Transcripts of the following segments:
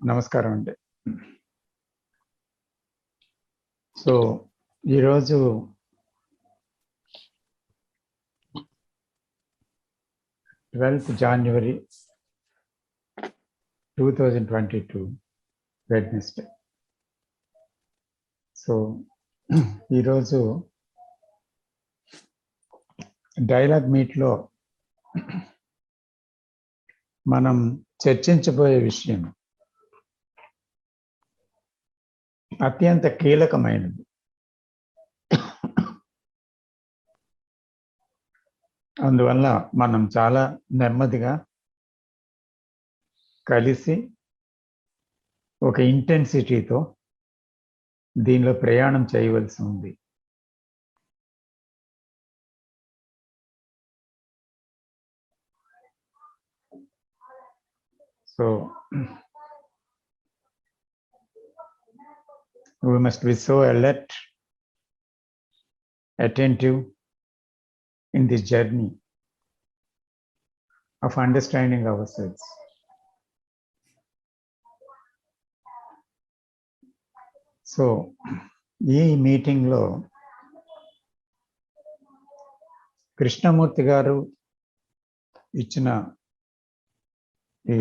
నమస్కారం అండి. సో ఈరోజు January 12, 2022 వెడ్నెస్డే. సో ఈరోజు డైలాగ్ మీట్లో మనం చర్చించబోయే విషయం అత్యంత కీలకమైనది. అందువల్ల మనం చాలా నెమ్మదిగా కలిసి ఒక ఇంటెన్సిటీతో దీనిలో ప్రయాణం చేయవలసి ఉంది. So we must be so alert, attentive in this journey of understanding ourselves. So ఈ మీటింగ్లో కృష్ణమూర్తి గారు ఇచ్చిన ఈ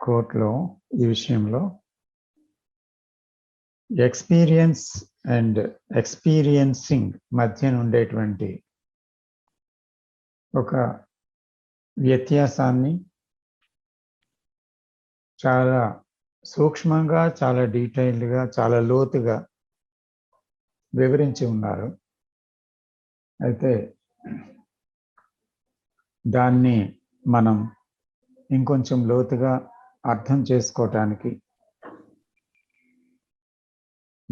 కోట్లో ఈ విషయంలో ఎక్స్పీరియన్స్ అండ్ ఎక్స్పీరియన్సింగ్ మధ్య ఉండేటువంటి ఒక వ్యత్యాసాన్ని చాలా సూక్ష్మంగా, చాలా డీటెయిల్డ్గా, చాలా లోతుగా వివరించి ఉన్నారు. అయితే దాన్ని మనం ఇంకొంచెం లోతుగా అర్థం చేసుకోవటానికి,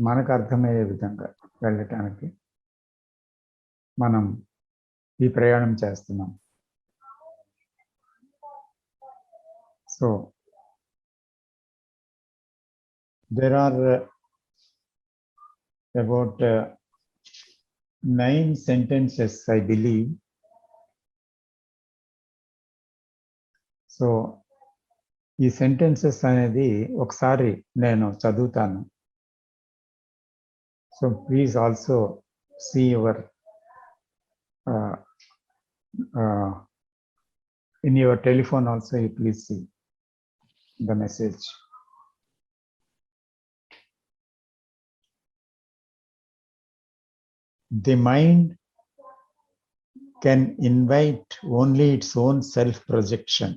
మనకు అర్థమయ్యే విధంగా వెళ్ళటానికి మనం ఈ ప్రయాణం చేస్తున్నాం. So there are about 9 sentences, I believe. So ఈ సెంటెన్సెస్ అనేది ఒకసారి నేను చదువుతాను. So please also see your in your telephone also, you please see the message. The mind can invite only its own self-projection,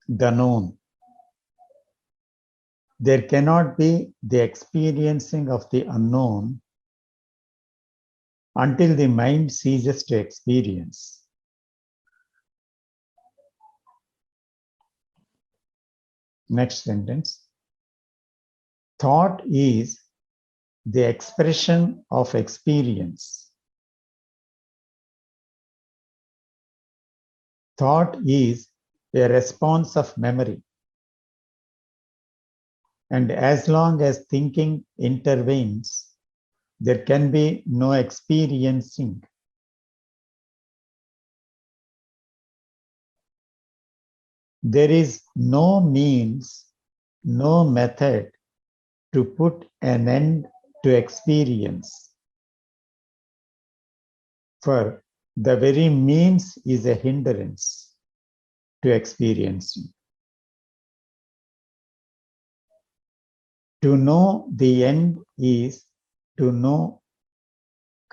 the known. There cannot be the experiencing of the unknown until the mind ceases to experience. Next sentence. Thought is the expression of experience. Thought is a response of memory. And as long as thinking intervenes, there can be no experiencing. There is no means, no method to put an end to experience. For the very means is a hindrance to experiencing. To know the end is to know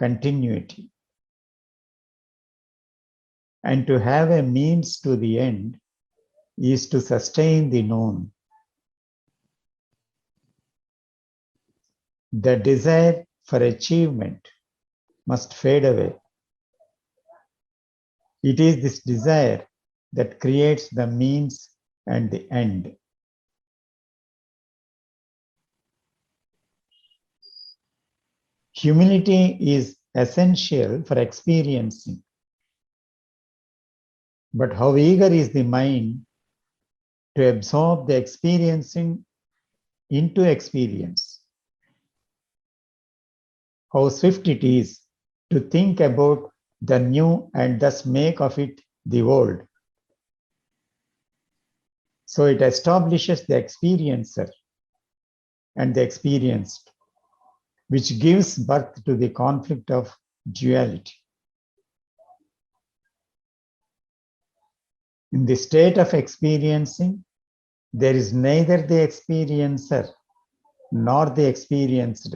continuity. And to have a means to the end is to sustain the known. The desire for achievement must fade away. It is this desire that creates the means and the end. Humility is essential for experiencing. But how eager is the mind to absorb the experiencing into experience? How swift it is to think about the new and thus make of it the old. So it establishes the experiencer and the experienced, which gives birth to the conflict of duality. In the state of experiencing, there is neither the experiencer nor the experienced.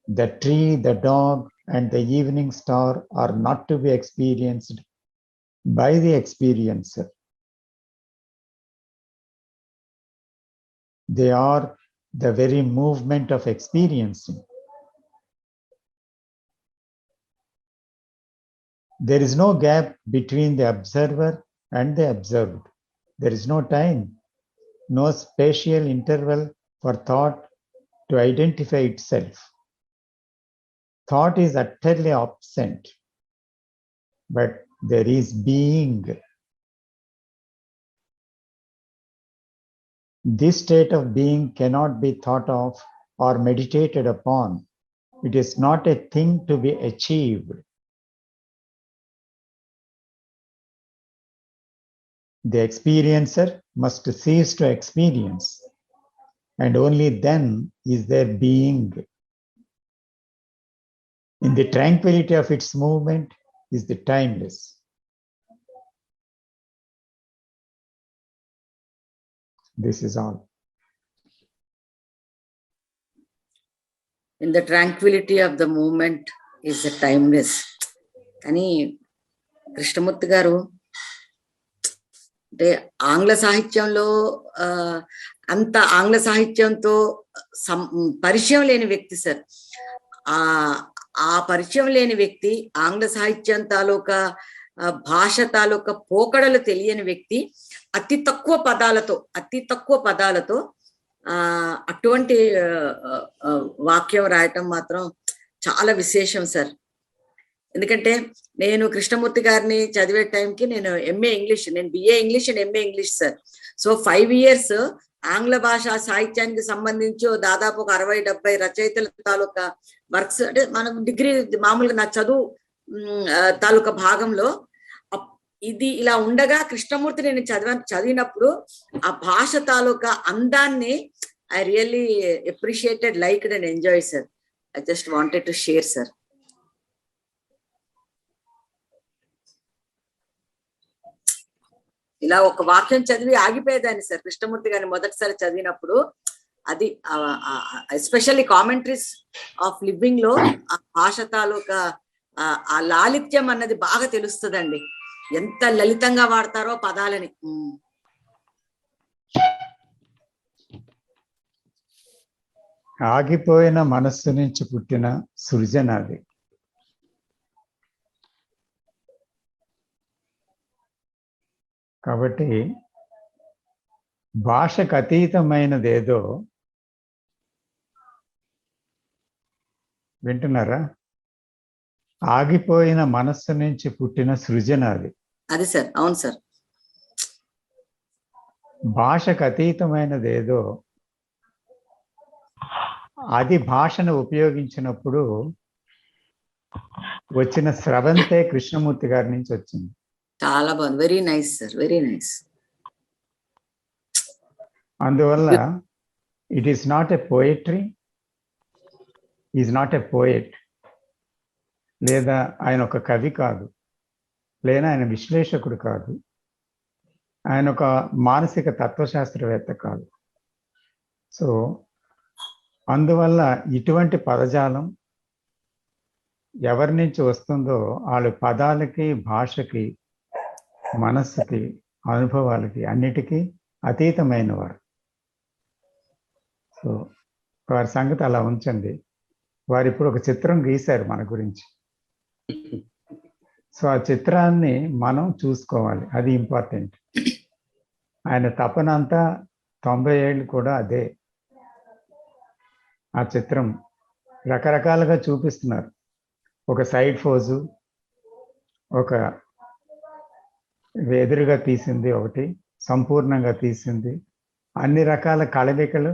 The tree, the dog, and the evening star are not to be experienced by the experiencer. They are the very movement of experiencing. There is no gap between the observer and the observed. There is no time, no spatial interval for thought to identify itself. Thought is utterly absent, but there is being. This state of being cannot be thought of or meditated upon. It is not a thing to be achieved. The experiencer must cease to experience, and only then is there being. In the tranquility of its movement is the timeless. This is all. In the tranquility of the movement is the timeless. కానీ కృష్ణమూర్తి గారు అంటే ఆంగ్ల సాహిత్యంలో అంత ఆంగ్ల సాహిత్యంతో పరిచయం లేని వ్యక్తి సార్. ఆ పరిచయం లేని వ్యక్తి, ఆంగ్ల సాహిత్యం తాలూకా భాష తాలూకా పోకడలు తెలియని వ్యక్తి అతి తక్కువ పదాలతో అటువంటి వాక్యం రాయటం మాత్రం చాలా విశేషం సార్. ఎందుకంటే నేను కృష్ణమూర్తి గారిని చదివే టైంకి నేను ఎంఏ ఇంగ్లీష్, నేను BA English and MA English sir. So 5 years ఆంగ్ల భాష సాహిత్యానికి సంబంధించి దాదాపు ఒక 60-70 రచయితల తాలూకా వర్క్స్, అంటే మనం డిగ్రీ మామూలుగా నా చదువు తాలూకా భాగంలో ఇది ఇలా ఉండగా కృష్ణమూర్తి నేను చదివినప్పుడు ఆ భాష తాలూకా అందాన్ని I really appreciated, liked and enjoy sir. I just wanted to share sir. ఇలా ఒక వాక్యం చదివి ఆగిపోయేదాన్ని సార్ కృష్ణమూర్తి గారిని మొదటిసారి చదివినప్పుడు. అది ఎస్పెషల్లీ కామెంటరీస్ ఆఫ్ లివింగ్ లో ఆ భాష తాలూకా ఆ లాలిత్యం అన్నది బాగా తెలుస్తుందండి, ఎంత లలితంగా వాడతారో పదాలని. ఆగిపోయిన మనస్సు నుంచి పుట్టిన సృజన అది. కాబట్టి భాషకు అతీతమైనదేదో, వింటున్నారా? ఆగిపోయిన మనస్సు నుంచి పుట్టిన సృజన అది. అది సార్, అవును సార్. భాషకు అతీతమైనదేదో అది భాషను ఉపయోగించినప్పుడు వచ్చిన స్రవంతే కృష్ణమూర్తి గారి నుంచి వచ్చింది. చాలా బాగుంది, very nice sir, very nice. అందువల్ల it is not a poetry, is not a poet, లేదా ఆయన ఒక కవి కాదు, లేదా ఆయన విశ్లేషకుడు కాదు, ఆయన ఒక మానసిక తత్వశాస్త్రవేత్త కాదు. సో అందువల్ల ఇటువంటి పదజాలం ఎవరి నుంచి వస్తుందో వాళ్ళ పదాలకి, భాషకి, మనస్సుకి, అనుభవాలకి అన్నిటికీ అతీతమైన వారు. సో వారి సంగతి అలా ఉంచండి. వారు ఇప్పుడు ఒక చిత్రం గీశారు మన గురించి. సో ఆ చిత్రాన్ని మనం చూసుకోవాలి, అది ఇంపార్టెంట్. ఆయన తపన అంతా 90 ఏళ్ళు కూడా అదే. ఆ చిత్రం రకరకాలుగా చూపిస్తున్నారు. ఒక సైడ్ ఫోజు, ఒక ఎదురుగా తీసింది, ఒకటి సంపూర్ణంగా తీసింది, అన్ని రకాల కలయికలు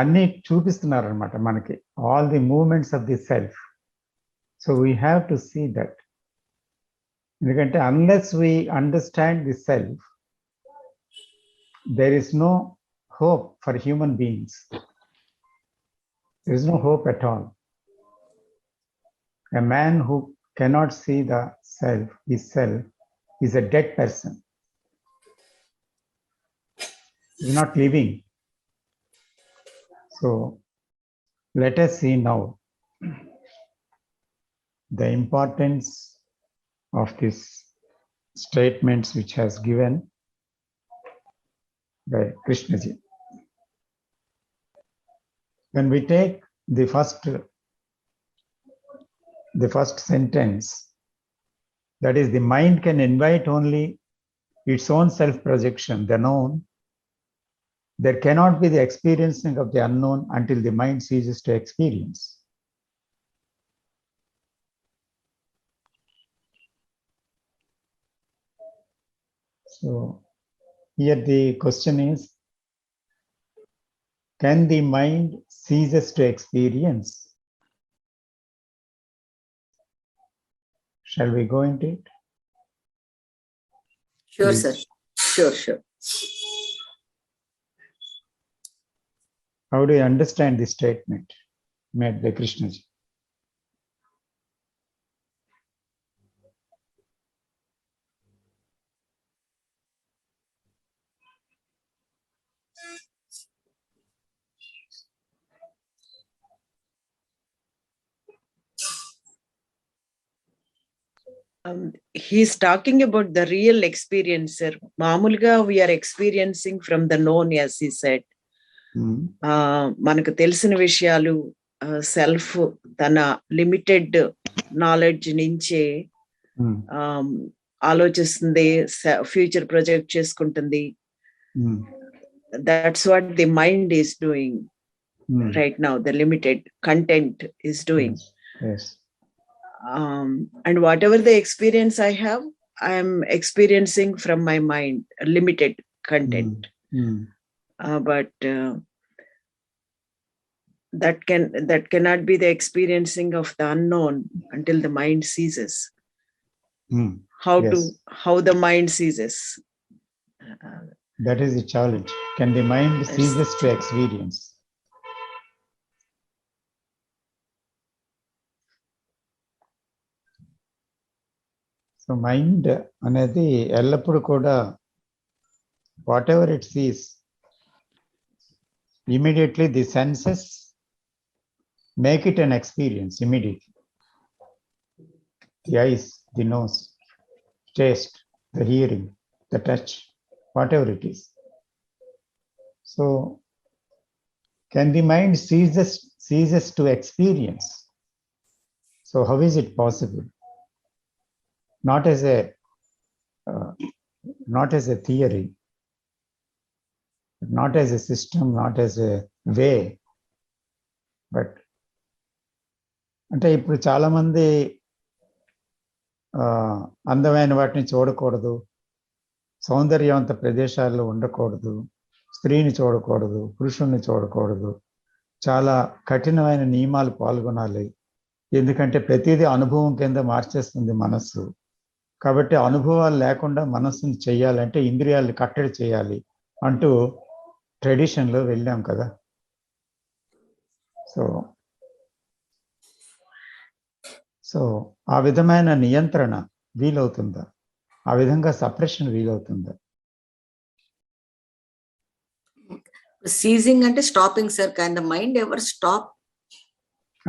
అన్నీ చూపిస్తున్నారు అనమాట మనకి. All the moments of the self. So we have to see that. ఎందుకంటే unless we understand the self, there is no hope for human beings. There is no hope at all. A man who cannot see the self, his self, is a dead person. He's not living. So let us see now the importance of these statements which has given by Krishnaji. When we take the first sentence, that is, the mind can invite only its own self-projection, the known. There cannot be the experiencing of the unknown until the mind ceases to experience. So here the question is, can the mind ceases to experience? Shall we go into it? Sure, Please. sir. Sure. How do you understand this statement made by Krishnaji? He's talking about the real experience, sir. Mamulga, we are experiencing from the known, as he said. మనకు తెలిసిన విషయాలు self తన limited knowledge నుంచే ఆలోచిస్తుంది, future project చేసుకుంటుంది. That's what the mind is doing right now. The limited content is doing. And whatever the experience I have, I am experiencing from my mind, limited content. But that cannot be the experiencing of the unknown until the mind ceases. How the mind ceases? That is the challenge. Can the mind ceases to experience? So mind అనేది ఎల్లప్పుడు కూడా whatever it sees, immediately the senses make it an experience immediately. The eyes, the nose, taste, the hearing, the touch, whatever it is. So can the mind ceases to experience? So how is it possible? Not as a theory, not as a system, not as a way, but అంటే ఇప్పుడు చాలా మంది అందమైన వాటిని చూడకూడదు, సౌందర్యవంత ప్రదేశాల్లో ఉండకూడదు, స్త్రీని చూడకూడదు, పురుషుణ్ణి చూడకూడదు, చాలా కఠినమైన నియమాలు పాల్గొనాలి, ఎందుకంటే ప్రతిదీ అనుభవం కింద మార్చేస్తుంది మనస్సు. కాబట్టి అనుభవాలు లేకుండా మనస్సుని చేయాలంటే ఇంద్రియాలను కట్టడి చేయాలి అంటూ ట్రెడిషన్లో వెళ్ళాం కదా. సో ఆ విధమైన నియంత్రణ వీలవుతుందా? ఆ విధంగా సప్రెషన్ వీలవుతుందా? సీజింగ్ అంటే stopping sir. Can the mind ever stop?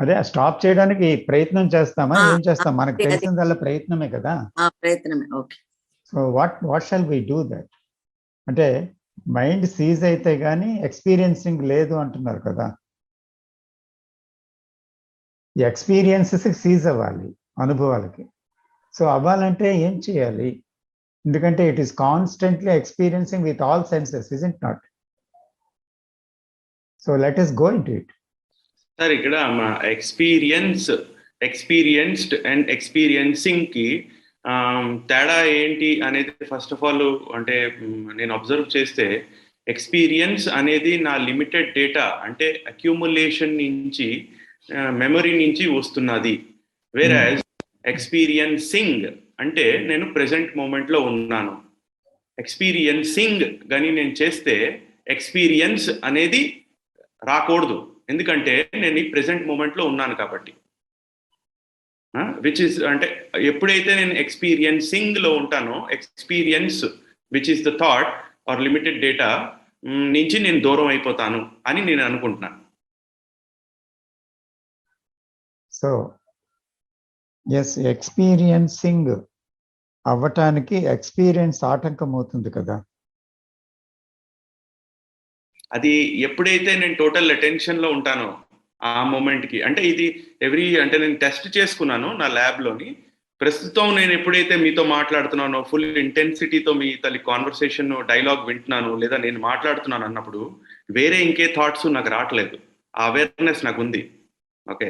అదే స్టాప్ చేయడానికి ప్రయత్నం చేస్తామా? ఏం చేస్తాం? మనకు తెలిసిందల్లా ప్రయత్నమే కదా. ప్రయత్నమే. Okay. So what shall we do that? అంటే మైండ్ సీజ్ అయితే గానీ ఎక్స్పీరియన్సింగ్ లేదు అంటున్నారు కదా. ఈ ఎక్స్పీరియన్సెస్ సీజ్ అవ్వాలి, అనుభవాలకి. సో అవ్వాలంటే ఏం చేయాలి? ఎందుకంటే it is constantly experiencing with all senses, isn't not? So let us go into it. Sir, ఇక్కడ ఎక్స్పీరియన్స్డ్ అండ్ ఎక్స్పీరియన్సింగ్ కి తేడా ఏంటి అనేది ఫస్ట్ ఆఫ్ ఆల్ అంటే నేను అబ్జర్వ్ చేస్తే, ఎక్స్పీరియన్స్ అనేది నా లిమిటెడ్ డేటా అంటే అక్యూములేషన్ నుంచి, మెమరీ నుంచి వస్తున్నది. వేరాజ్ ఎక్స్పీరియన్సింగ్ అంటే నేను ప్రెసెంట్ మూమెంట్ లో ఉన్నాను. ఎక్స్పీరియన్సింగ్ కానీ నేను చేస్తే ఎక్స్పీరియన్స్ అనేది రాకూడదు, ఎందుకంటే నేను ఈ ప్రెసెంట్ మూమెంట్లో ఉన్నాను కాబట్టి. విచ్ ఇస్ అంటే ఎప్పుడైతే నేను ఎక్స్పీరియన్సింగ్లో ఉంటానో, experience which is the thought are limited data నుంచి నేను దూరం అయిపోతాను అని నేను అనుకుంటున్నాను. సో ఎస్, ఎక్స్పీరియన్సింగ్ అవ్వటానికి ఎక్స్పీరియన్స్ ఆటంకం అవుతుంది కదా. అది ఎప్పుడైతే నేను టోటల్ అటెన్షన్లో ఉంటానో ఆ మూమెంట్కి, అంటే ఇది అంటే నేను టెస్ట్ చేసుకున్నాను నా ల్యాబ్లోని. ప్రస్తుతం నేను ఎప్పుడైతే మీతో మాట్లాడుతున్నానో, ఫుల్ ఇంటెన్సిటీతో మీ తల్లి కాన్వర్సేషన్ డైలాగ్ వింటున్నాను, లేదా నేను మాట్లాడుతున్నాను అన్నప్పుడు వేరే ఇంకే థాట్స్ నాకు రావట్లేదు. ఆ అవేర్నెస్ నాకు ఉంది. Okay,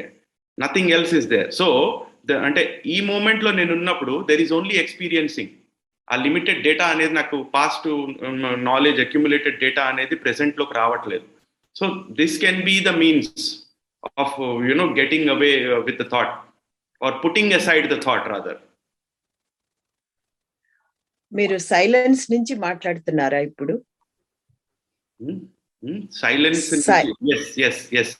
nothing else is there. So అంటే ఈ మూమెంట్లో నేను ఉన్నప్పుడు దెర్ ఈజ్ ఓన్లీ ఎక్స్పీరియన్సింగ్. ఆ లిమిటెడ్ డేటా అనేది నాకు పాస్ట్ నాలెడ్జ్ అక్యుములేటెడ్ డేటా అనేది ప్రెసెంట్లోకి రావట్లేదు. So this can be the means of getting away with the thought or putting aside the thought rather. మీరు సైలెన్స్ నుంచి మాట్లాడుతున్నారా ఇప్పుడు? Silence, yes.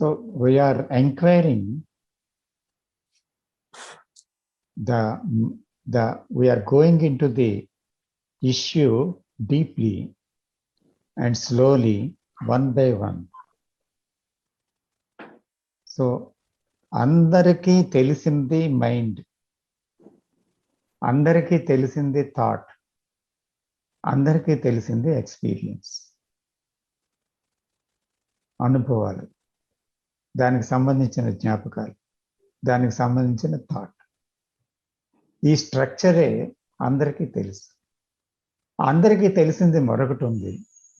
So we are inquiring we are going into the issue deeply and slowly, one by one. So అందరికీ తెలిసింది mind, అందరికీ తెలిసింది thought, అందరికీ తెలిసింది ఎక్స్పీరియన్స్, అనుభవాలు, దానికి సంబంధించిన జ్ఞాపకాలు, దానికి సంబంధించిన థాట్. ఈ స్ట్రక్చరే అందరికీ తెలుసు. అందరికీ తెలిసింది మరొకటి ఉంది,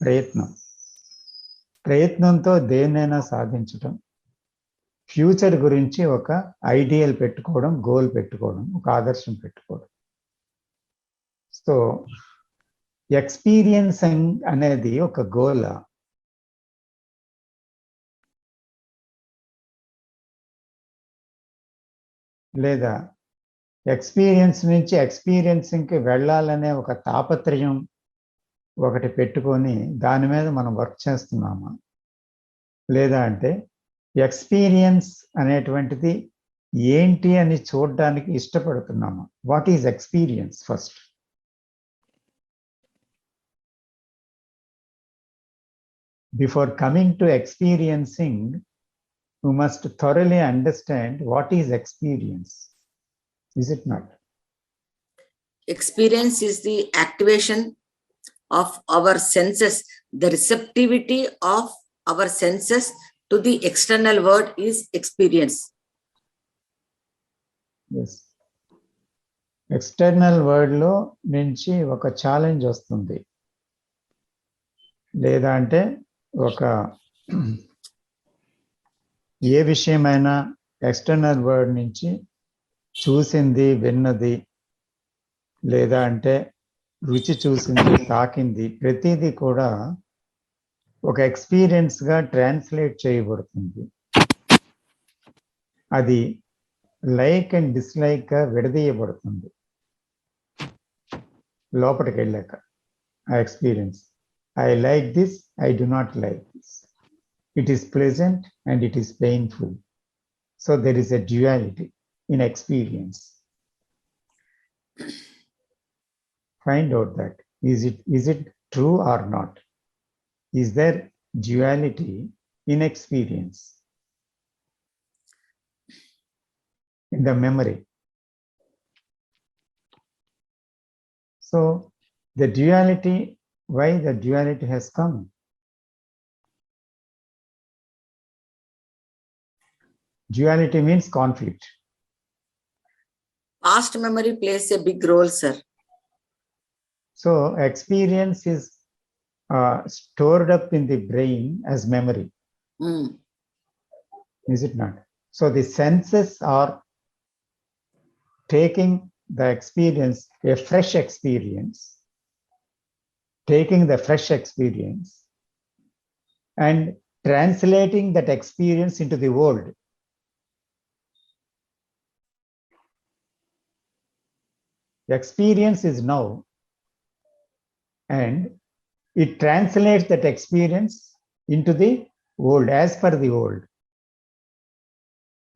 ప్రయత్నం. ప్రయత్నంతో దేన్నైనా సాధించడం, ఫ్యూచర్ గురించి ఒక ఐడియల్ పెట్టుకోవడం, గోల్ పెట్టుకోవడం, ఒక ఆదర్శం పెట్టుకోవడం. సో ఎక్స్పీరియన్సింగ్ అనేది ఒక గోల్. లేదా ఎక్స్పీరియన్స్ నుంచి ఎక్స్పీరియన్సింగ్కి వెళ్ళాలనే ఒక తాపత్రయం ఒకటి పెట్టుకొని దాని మీద మనం వర్క్ చేస్తున్నామా? లేదా అంటే ఎక్స్పీరియన్స్ అనేటువంటిది ఏంటి అని చూడడానికి ఇష్టపడుతున్నామా? What is experience first? Before coming to experiencing, you must thoroughly understand what is experience. Is it not? Experience is the activation of our senses. The receptivity of our senses to the external world is experience. Yes. External వరల్డ్లో నుంచి ఒక challenge వస్తుంది, లేదా అంటే ఒక ఏ విషయమైనా external world నుంచి చూసింది, విన్నది, లేదా అంటే రుచి చూసింది, తాకింది, ప్రతిదీ కూడా ఒక ఎక్స్పీరియన్స్గా ట్రాన్స్లేట్ చేయబడుతుంది. అది లైక్ అండ్ డిస్లైక్గా విడదీయబడుతుంది లోపలికి వెళ్ళాక. ఆ experience, I like this, I do not like this, it is pleasant and it is painful. So there is a duality in experience. Find out that. Is it true or not? Is there duality in experience, in the memory? So the duality, why the duality has come? Duality means conflict. Past memory plays a big role, sir. So experience is stored up in the brain as memory. Is it not? So the senses are taking the experience, a fresh experience, taking the fresh experience and translating that experience into the world. Experience is now, and it translates that experience into the world, as per the world.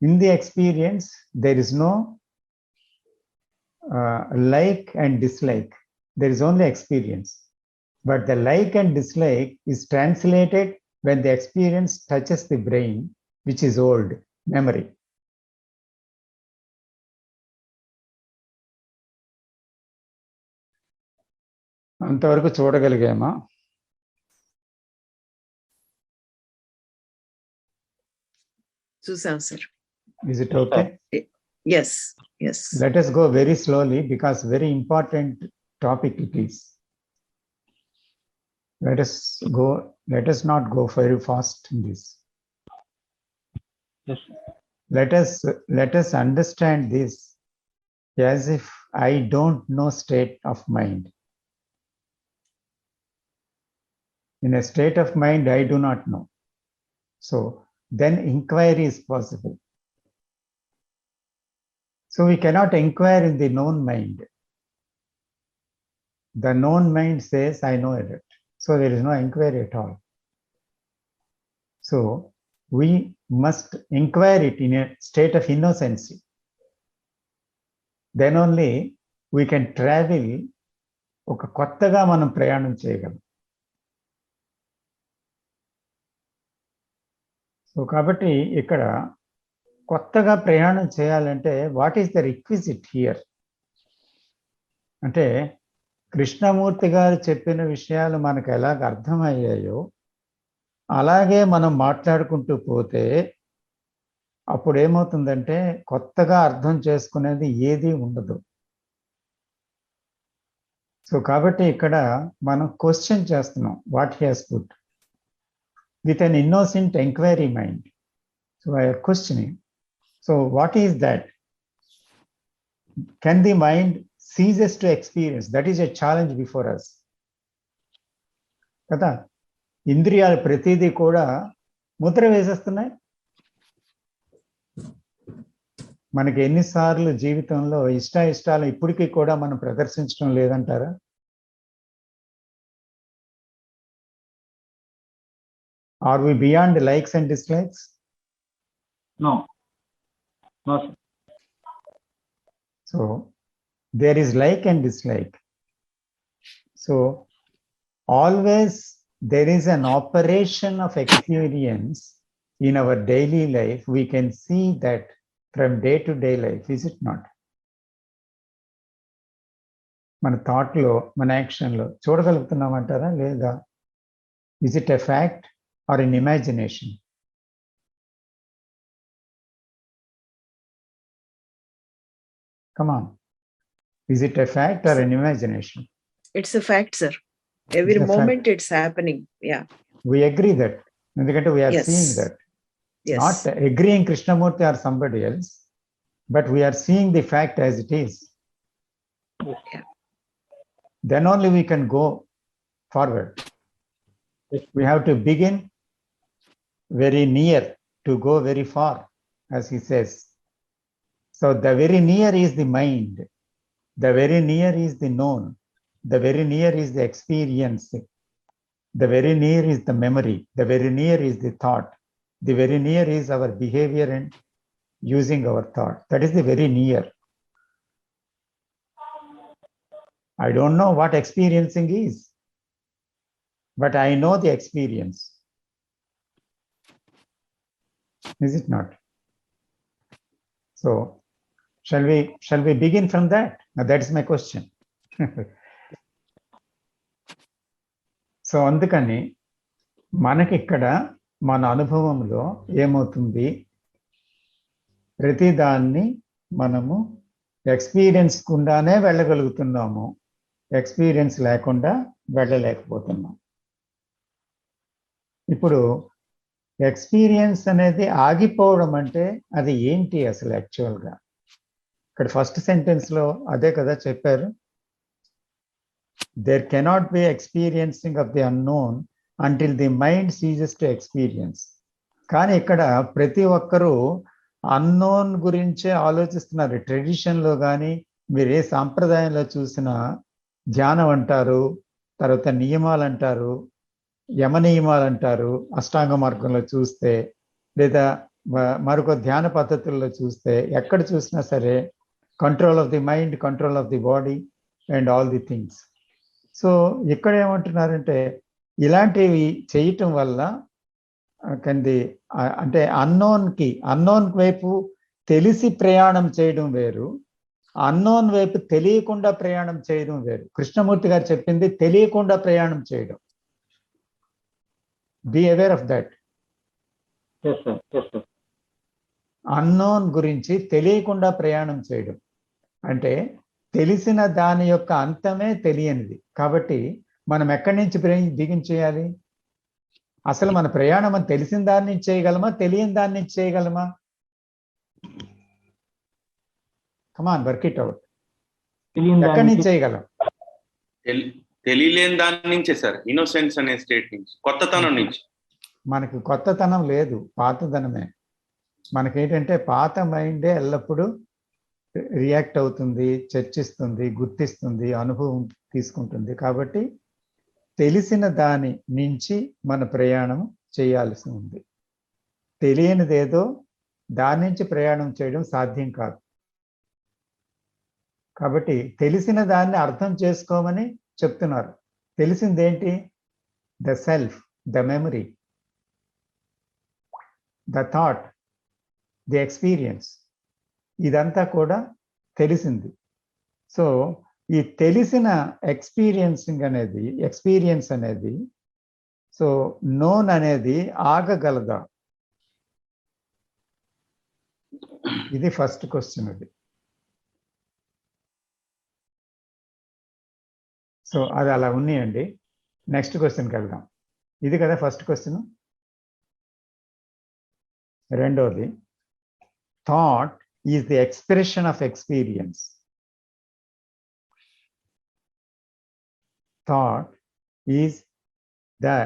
In the experience, there is no like and dislike. There is only experience. But the like and dislike is translated when the experience touches the brain, which is old, memory. అంతవరకు చూడగలిగామా? చూసాం sir. Is it okay? Yes, yes. Let us go very slowly because very important topic it is. Let us not go very fast in this. Yes. Let us understand this as if I don't know state of mind. In a state of mind, I do not know. So then inquiry is possible. So we cannot inquire in the known mind. The known mind says, I know it. So there is no inquiry at all. So we must inquire it in a state of innocency. Then only we can travel. ఒక కొత్తగా మనం ప్రయాణం చేయగలం. So కాబట్టి ఇక్కడ కొత్తగా ప్రయాణం చేయాలంటే what is the requisite here అంటే కృష్ణమూర్తి గారు చెప్పిన విషయాలు మనకు ఎలాగ అర్థమయ్యాయో అలాగే మనం మాట్లాడుకుంటూ పోతే అప్పుడు ఏమవుతుందంటే కొత్తగా అర్థం చేసుకునేది ఏది ఉండదు. సో కాబట్టి ఇక్కడ మనం క్వశ్చన్ చేస్తున్నాం what he has put with an innocent enquiry mind. So I are questioning. So what is that? Can the mind ceases to experience? That is a challenge before us. కదా ఇంద్రియాలు ప్రతిదీ కూడా ముద్ర వేసేస్తున్నాయి. మనకి ఎన్నిసార్లు జీవితంలో ఇష్టాలు ఇప్పటికీ కూడా మనం ప్రదర్శించడం లేదంటారా? Are we beyond likes and dislikes? No. No, sir. So there is like and dislike. So always there is an operation of experience in our daily life. We can see that from day to day life, is it not? మన thought లో మన action లో చూడగలుగుతున్నామంటారా లేదా? Is it a fact or an imagination? Come on. Is it a fact or an imagination? It's a fact, sir. Every It's a moment fact. it's happening. Yeah. We agree that. ఎందుకంటే we are Yes. seeing that. Yes. Not agreeing Krishnamurti or somebody else, but we are seeing the fact as it is. Yeah. Then only we can go forward. We have to begin very near to go very far, as he says. So the very near is the mind. The very near is the known. The very near is the experience. The very near is the memory. The very near is the thought. The very near is our behavior and using our thought. That is the very near. I don't know what experiencing is, but I know the experience. Is it not? So shall we begin from that? Now that is my question. So అందుకని మనకి ఇక్కడ మన అనుభవంలో ఏమవుతుంది, ప్రతిదాన్ని మనము experience కుండానే వెళ్ళగలుగుతున్నాము, experience లేకుండా వెళ్ళలేకపోతున్నాం. ఇప్పుడు ఎక్స్పీరియన్స్ అనేది ఆగిపోవడం అంటే అది ఏంటి అసలు యాక్చువల్గా? ఇక్కడ ఫస్ట్ సెంటెన్స్ లో అదే కదా చెప్పారు. There cannot be experiencing of the unknown until the mind ceases to experience. కానీ ఇక్కడ ప్రతి ఒక్కరూ అన్నోన్ గురించే ఆలోచిస్తున్నారు. ట్రెడిషన్లో కానీ మీరు ఏ సాంప్రదాయంలో చూసినా ధ్యానం అంటారు, తర్వాత నియమాలు అంటారు, యమ నియమాలు అంటారు, అష్టాంగ మార్గంలో చూస్తే, లేదా మరొక ధ్యాన పద్ధతుల్లో చూస్తే, ఎక్కడ చూసినా సరే control of the mind, control of the body and all the things. So ఇక్కడ ఏమంటున్నారంటే ఇలాంటివి చేయటం వల్ల అంటే అన్నోన్ వైపు తెలిసి ప్రయాణం చేయడం వేరు, అన్నోన్ వైపు తెలియకుండా ప్రయాణం చేయడం వేరు. కృష్ణమూర్తి గారు చెప్పింది తెలియకుండా ప్రయాణం చేయడం. Be aware of that. Unknown గురించి తెలియకుండా ప్రయాణం చేయడం అంటే తెలిసిన దాని యొక్క అంతమే తెలియనిది. కాబట్టి మనం ఎక్కడి నుంచి దిగించేయాలి? అసలు మన ప్రయాణం అని తెలిసిన దాని నుంచి చేయగలమా, తెలియని దాని నుంచి చేయగలమా? కమాన్, వర్క్ ఇట్ అవుట్. ఎక్కడి నుంచి చేయగలం? తెలియలేని దాని నుంచే సార్, ఇన్నోసెన్స్ అనే స్టేట్ నుంచి, కొత్తతనం నుంచి. మనకి కొత్తతనం లేదు, పాతదనమే. మనకేంటంటే పాత మైండే ఎల్లప్పుడూ రియాక్ట్ అవుతుంది, చర్చిస్తుంది, గుర్తిస్తుంది, అనుభవం తీసుకుంటుంది. కాబట్టి తెలిసిన దాని నుంచి మన ప్రయాణం చేయాల్సి ఉంది. తెలియనిదేదో దాని నుంచి ప్రయాణం చేయడం సాధ్యం కాదు. కాబట్టి తెలిసిన దాన్ని అర్థం చేసుకోమని చెప్తున్నారు. తెలిసిందేంటి? The self, the memory, the thought, the experience, ఇదంతా కూడా తెలిసింది. సో ఈ తెలిసిన ఎక్స్పీరియన్స్ అనేది సో నోన్ అనేది ఆగగలదా? ఇది ఫస్ట్ క్వశ్చన్. అది సో అది అలా ఉన్నాయండి. నెక్స్ట్ క్వశ్చన్కి వెళ్దాం. ఇది కదా ఫస్ట్ క్వశ్చన్. రెండోది, thought is the expression of experience. Thought is the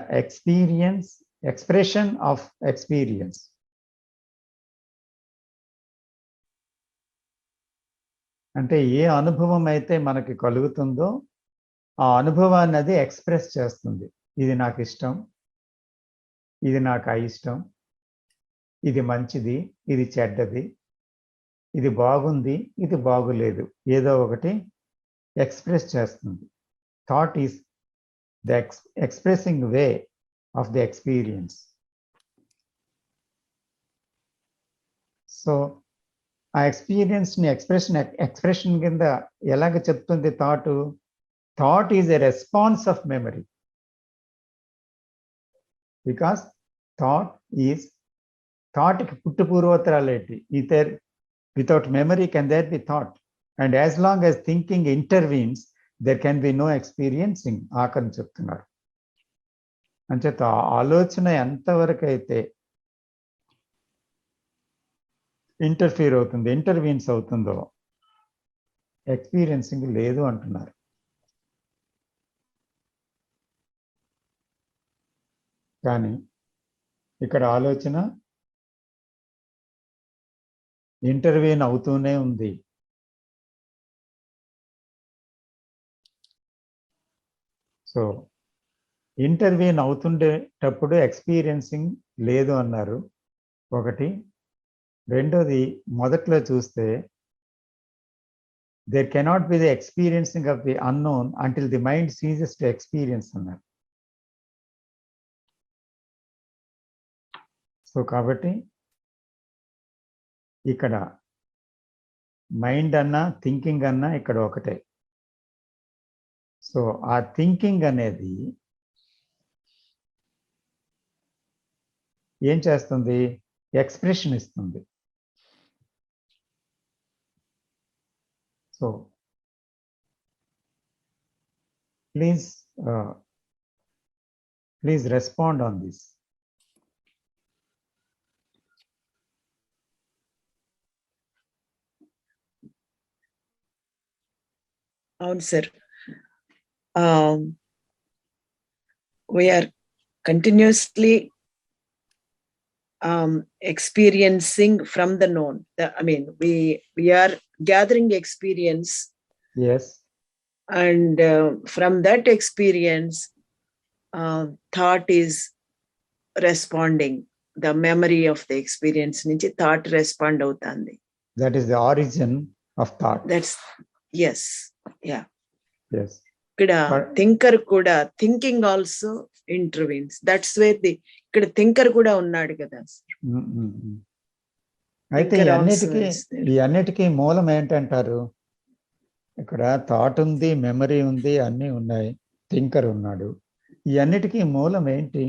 expression of experience. అంటే ఏ అనుభవం అయితే మనకి కలుగుతుందో ఆ అనుభవాన్ని అది ఎక్స్ప్రెస్ చేస్తుంది. ఇది నాకు ఇష్టం, ఇది నాకు అయిష్టం, ఇది మంచిది, ఇది చెడ్డది, ఇది బాగుంది, ఇది బాగులేదు, ఏదో ఒకటి ఎక్స్ప్రెస్ చేస్తుంది. Thought is the expressing way of the experience. So ఆ ఎక్స్పీరియన్స్ని ఎక్స్ప్రెషన్ కింద ఎలాగ చెప్తుంది thought? Thought is a response of memory. Because థాట్కి పుట్టు పూర్వోత్తరాలు ఏంటి? Without memory can there be thought, and as long as thinking intervenes there can be no experiencing. ఆకని చెప్తున్నారు. అంచేత ఆలోచన ఎంతవరకు అయితే ఇంటర్వీన్స్ అవుతుందో ఎక్స్పీరియన్సింగ్ లేదు అంటున్నారు. కానీ ఇక్కడ ఆలోచన ఇంటర్వ్యూన్ అవుతూనే ఉంది. సో ఇంటర్వ్యూన్ అవుతుండేటప్పుడు ఎక్స్పీరియన్సింగ్ లేదు అన్నారు ఒకటి. రెండోది, మొదట్లో చూస్తే there cannot be the experiencing of the unknown until the mind ceases to experience అన్నారు. సో కాబట్టి ఇక్కడ మైండ్ అన్నా థింకింగ్ అన్నా ఇక్కడ ఒకటే. సో ఆ థింకింగ్ అనేది ఏం చేస్తుంది? ఎక్స్ప్రెషన్ ఇస్తుంది. So please respond on this. అవును sir. we are continuously experiencing from the known. We are gathering experience. Yes. And from that experience, thought is responding. The memory of the experience nunchi thought respond avutandi. That is the origin of thought. That's yes. Yeah. Yes. Ikkada thinker kuda, thinking also intervenes. That's where the ikkada thinker kuda unnadu kada. అయితే ఈ అన్నిటికీ మూలం ఏంటంటారు? ఇక్కడ thought ఉంది, memory ఉంది, అన్నీ ఉన్నాయి, థింకర్ ఉన్నాడు. ఈ అన్నిటికీ మూలం ఏంటి?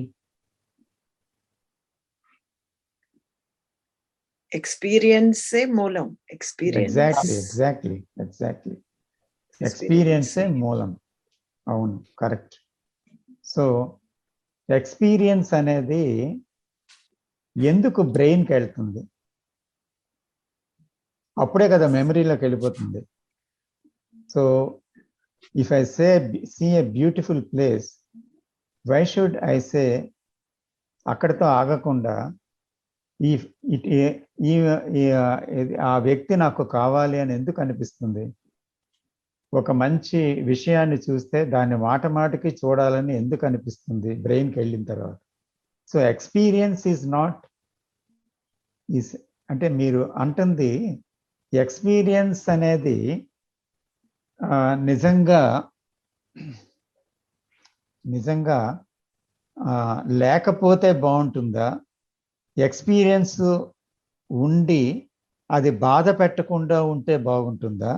ఎక్స్పీరియన్సే మూలం. ఎగ్జాక్ట్లీ ఎక్స్పీరియన్సే మూలం. అవును, కరెక్ట్. సో ఎక్స్పీరియన్స్ అనేది ఎందుకు బ్రెయిన్కి వెళ్తుంది? అప్పుడే కదా మెమరీలోకి వెళ్ళిపోతుంది. So if I see a beautiful place, why should I say అక్కడితో ఆగకుండా ఆ వ్యక్తి నాకు కావాలి అని ఎందుకు అనిపిస్తుంది? ఒక మంచి విషయాన్ని చూస్తే దాన్ని మాటకి చూడాలని ఎందుకు అనిపిస్తుంది బ్రెయిన్కి వెళ్ళిన తర్వాత? సో ఎక్స్పీరియన్స్ ఈజ్ నాట్ అంటే మీరు అంటుంది ఎక్స్పీరియన్స్ అనేది నిజంగా లేకపోతే బాగుంటుందా? ఎక్స్పీరియన్స్ ఉండి అది బాధ పెట్టకుండా ఉంటే బాగుంటుందా?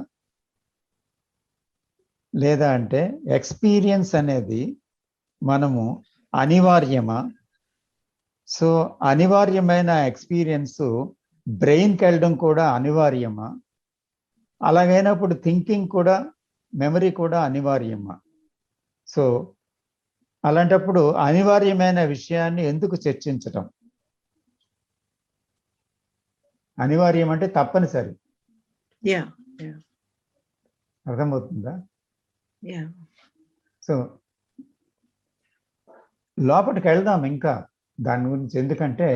లేదా అంటే ఎక్స్పీరియన్స్ అనేది మనము అనివార్యమా? సో అనివార్యమైన ఎక్స్పీరియన్స్ బ్రెయిన్కి వెళ్ళడం కూడా అనివార్యమా? అలాగైనప్పుడు థింకింగ్ కూడా, మెమరీ కూడా అనివార్యమా? సో అలాంటప్పుడు అనివార్యమైన విషయాన్ని ఎందుకు చర్చించటం? అనివార్యం అంటే తప్పనిసరి. అర్థమవుతుందా? సో లోపలికి వెళ్దాం ఇంకా దాని గురించి, ఎందుకంటే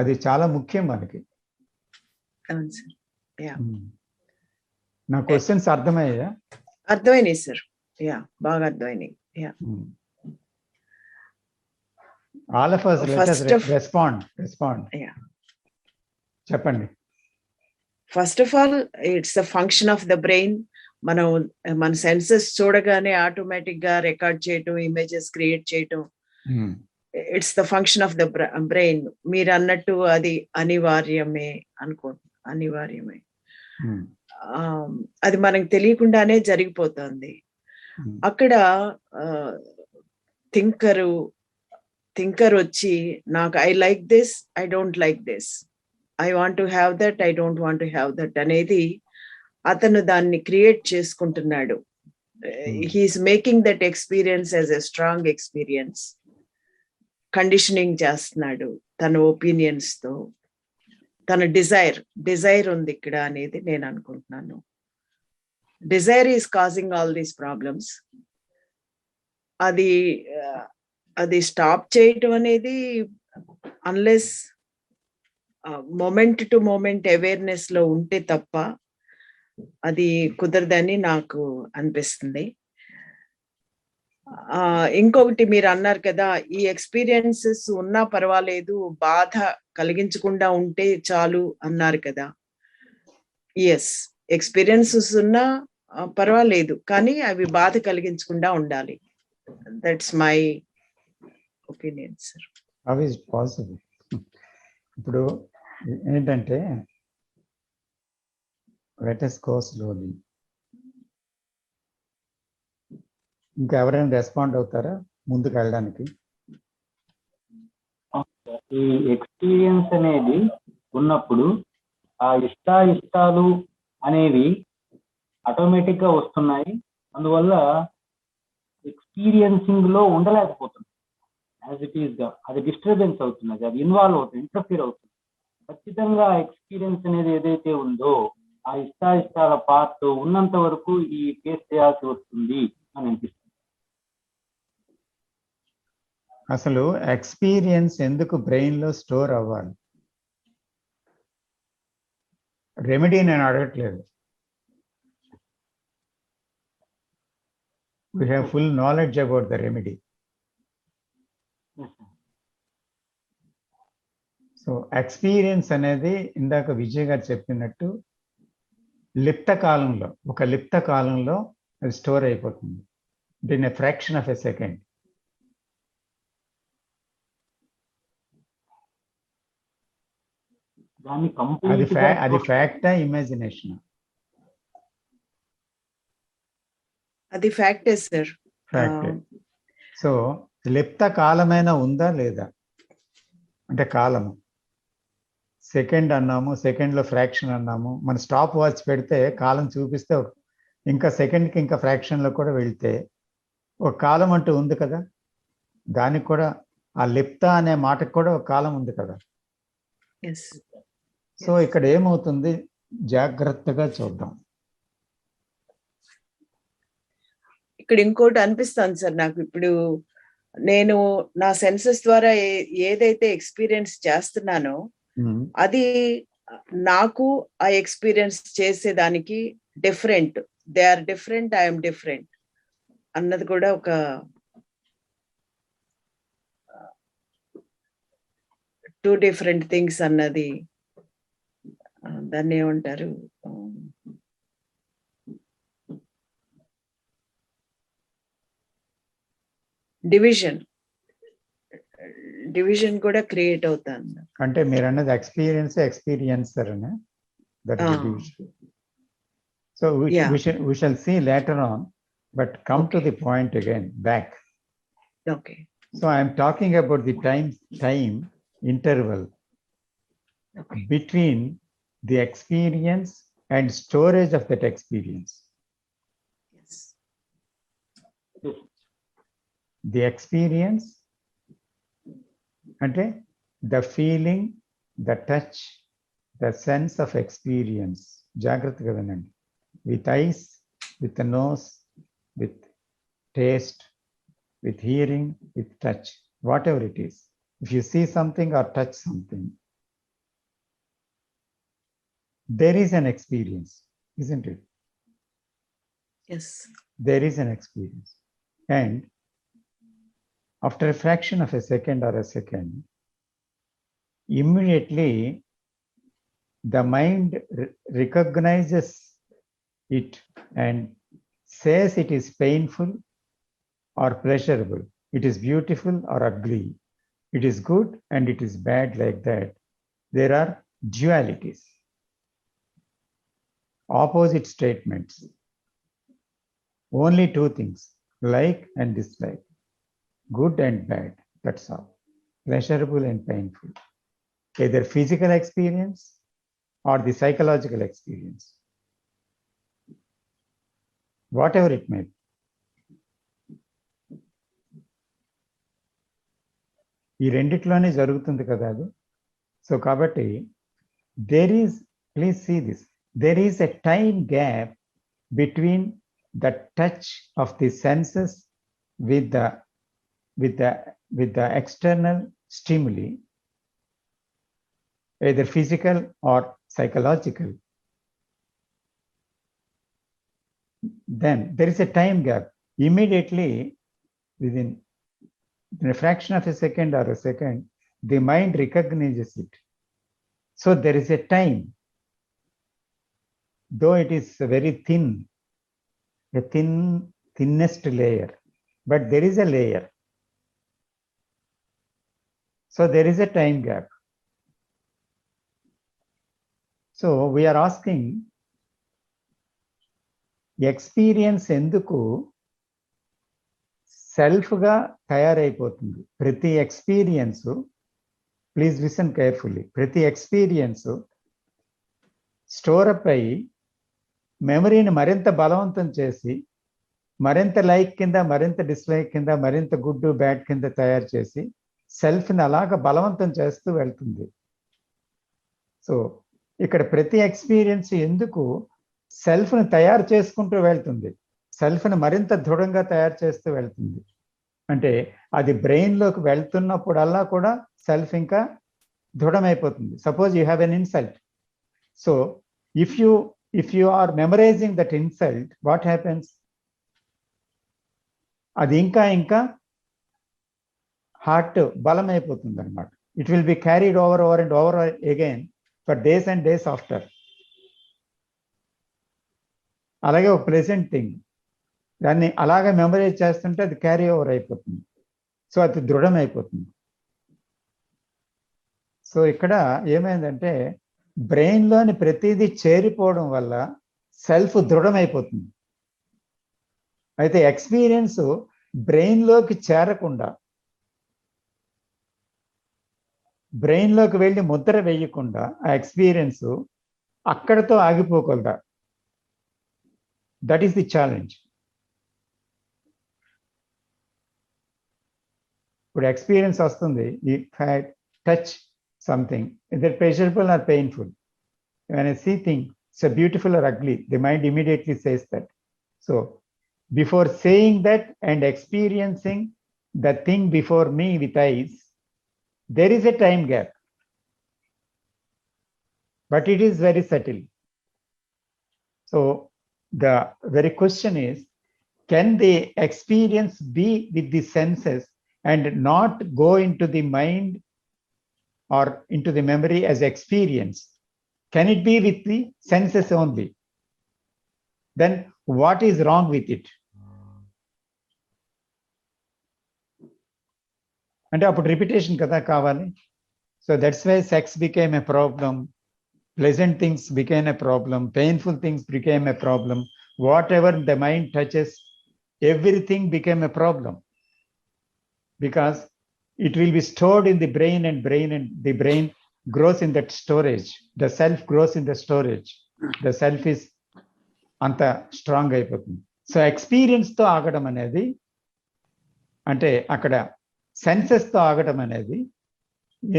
అది చాలా ముఖ్యం మనకి. నా క్వశ్చన్స్ అర్థమయ్యా? అర్థమైనాయి సార్. బాగా అర్థమైనాయి. All of us let us respond. చెప్పండి. First of all it's the function of the brain. మన సెన్సెస్ చూడగానే ఆటోమేటిక్ గా రికార్డ్ చేయటం, ఇమేజెస్ క్రియేట్ చేయటం, it's the function of the brain. మీరు అన్నట్టు అది అనివార్యమే అనివార్యమే. అది మనకు తెలియకుండానే జరిగిపోతుంది. అక్కడ థింకర్ వచ్చి నాకు I like this, I don't like this, I want to have that, I don't want to have that అనేది అతను దాన్ని క్రియేట్ చేసుకుంటున్నాడు. He is making that experience as a strong experience. Conditioning చేస్తున్నాడు తన ఒపీనియన్స్ తో. తన డిజైర్ ఉంది ఇక్కడ అనేది నేను అనుకుంటున్నాను. Dzire is causing all these problems. అది స్టాప్ చేయటం అనేది unless moment to moment awareness లో ఉంటే తప్ప అది కుదరదని నాకు అనిపిస్తుంది. ఇంకొకటి మీరు అన్నారు కదా, ఈ ఎక్స్పీరియన్సెస్ ఉన్నా పర్వాలేదు, బాధ కలిగించకుండా ఉంటే చాలు అన్నారు కదా. ఎస్, ఎక్స్పీరియన్సెస్ ఉన్నా పర్వాలేదు, కానీ అవి బాధ కలిగించకుండా ఉండాలి. That's my opinion sir. How is possible? ఇప్పుడు ఏంటంటే లెట్ us go slowly. ఇంకా ఎవరైనా రెస్పాండ్ అవుతారా ముందుకు వెళ్ళడానికి? ఈ ఎక్స్పీరియన్స్ అనేది ఉన్నప్పుడు ఆ ఇష్టాలు అనేవి ఆటోమేటిక్ గా వస్తున్నాయి. అందువల్ల ఎక్స్పీరియన్సింగ్ లో ఉండలేకపోతుంది. యాజ్ ఇట్ ఈస్ గా అది డిస్టర్బెన్స్ అవుతున్నది, అది ఇన్వాల్వ్ అవుతుంది, ఇంటర్ఫీర్ అవుతుంది. ఖచ్చితంగా ఎక్స్పీరియన్స్ అనేది ఏదైతే ఉందో ఆ ఇష్టాల పార్ట్ ఉన్నంత వరకు ఈ ఫేస్ చేయాల్సి వస్తుంది అని అనిపిస్తుంది. అసలు ఎక్స్పీరియన్స్ ఎందుకు బ్రెయిన్లో స్టోర్ అవ్వాలి? రెమెడీ నేను అడగట్లేదు. We have full knowledge about the remedy. So experience అనేది ఇందాక విజయ్ గారు చెప్పినట్టు లిప్త కాలంలో అది స్టోర్ అయిపోతుంది. In a fraction of a second. అది ఫ్యాక్టా ఇమాజినేషన్? అది ఫ్యాక్టే సార్. ఫ్యాక్టే. సో లిప్త కాలమైనా ఉందా లేదా? అంటే కాలము సెకండ్ అన్నాము, సెకండ్లో ఫ్రాక్షన్ అన్నాము. మన స్టాప్ వాచ్ పెడితే కాలం చూపిస్తే ఇంకా సెకండ్కి ఇంకా ఫ్రాక్షన్లో కూడా వెళ్తే ఒక కాలం అంటూ ఉంది కదా. దానికి కూడా ఆ లిప్త అనే మాటకు కూడా ఒక కాలం ఉంది కదా. సో ఇక్కడ ఏమవుతుంది జాగ్రత్తగా చూద్దాం. ఇక్కడ ఇంకోటి అనిపిస్తుంది సార్ నాకు. ఇప్పుడు నేను నా సెన్సెస్ ద్వారా ఏదైతే ఎక్స్పీరియన్స్ చేస్తున్నానో అది నాకు ఆ ఎక్స్పీరియన్స్ చేసేదానికి different. They are different, I'm different అన్నది కూడా ఒక టూ డిఫరెంట్ థింగ్స్ అన్నది. దాన్ని ఏమంటారు, డివిజన్ కూడా క్రియేట్ అవుతాను. అంటే మీరు అన్నది ఎక్స్పీరియన్సర్ అనే that is division. So we shall see later on, but come to the point again back. Okay. So I am talking about the time interval between the experience and storage of that experience. Yes. The experience అంటే the feeling, the touch, the sense of experience. జాగ్రత్తగా వినండి. With eyes, with the nose, with taste, with hearing, with touch, whatever it is. If you see something or touch something, there is an experience, isn't it? Yes. There is an experience. And after a fraction of a second or a second, immediately the mind recognizes it and says it is painful or pleasurable, it is beautiful or ugly, it is good and it is bad, like that. There are dualities, opposite statements. Only two things, like and dislike, good and bad, that's all. Pleasurable and painful, either physical experience or the psychological experience, whatever it may be. ఈ రెండిట్లోనే జరుగుతుంది కదా అది. So కాబట్టి there is, please see this, there is a time gap between the touch of the senses with the external stimuli, either physical or psychological. Then there is a time gap. Immediately, within a fraction of a second or a second, the mind recognizes it. So there is a time, though it is very thin, a thinnest layer, but there is a layer. So there is a time gap. So we are asking, experience ఎందుకు సెల్ఫ్గా తయారైపోతుంది? ప్రతి experience, please listen carefully, ప్రతి experience స్టోరప్ అయ్యి మెమరీని మరింత బలవంతం చేసి మరింత లైక్ కింద, మరింత డిస్లైక్ కింద, మరింత గుడ్ బ్యాడ్ కింద తయారు చేసి సెల్ఫ్ని అలాగ బలవంతం చేస్తూ వెళ్తుంది. సో ఇక్కడ ప్రతి ఎక్స్పీరియన్స్ ఎందుకు సెల్ఫ్ని తయారు చేసుకుంటూ వెళ్తుంది, సెల్ఫ్ని మరింత దృఢంగా తయారు చేస్తూ వెళ్తుంది అంటే అది బ్రెయిన్లోకి వెళ్తున్నప్పుడల్లా కూడా సెల్ఫ్ ఇంకా దృఢమైపోతుంది. Suppose you have an insult. So if you are memorizing that insult, what happens? అది ఇంకా హార్ట్ బలమైపోతుంది అనమాట. It will be carried over and over again for days and days after. అలాగే ఒక ప్రెజెంట్ థింగ్, దాన్ని అలాగే memorise చేస్తుంటే అది carry over అయిపోతుంది. సో అది దృఢమైపోతుంది. సో ఇక్కడ ఏమైందంటే బ్రెయిన్లోని ప్రతిదీ చేరిపోవడం వల్ల సెల్ఫ్ దృఢమైపోతుంది. అయితే ఎక్స్పీరియన్స్ బ్రెయిన్లోకి చేరకుండా, బ్రెయిన్లోకి వెళ్ళి ముద్ర వేయకుండా ఆ ఎక్స్పీరియన్స్ అక్కడితో ఆగిపోకూడదా. That is the challenge. ఇప్పుడు ఎక్స్పీరియన్స్ వస్తుంది, ఈ touch something, either pleasurable or painful. When I see things, it's a beautiful or ugly, the mind immediately says that. So before saying that and experiencing the thing before me with eyes, there is a time gap, but it is very subtle. So the very question is, can the experience be with the senses and not go into the mind or into the memory as experience? Can it be with the senses only? Then what is wrong with it? అంటే అప్పుడు repetition కదా కావాలి. So that's why sex became a problem, pleasant things became a problem, painful things became a problem. Whatever the mind touches, everything became a problem, because it will be stored in the brain and the brain grows in that storage. The self grows in the storage. The self is anta strong అయిపోతుంది. So experience తో ఆగడం అనేది, అంటే అక్కడ senses తో ఆగడం అనేది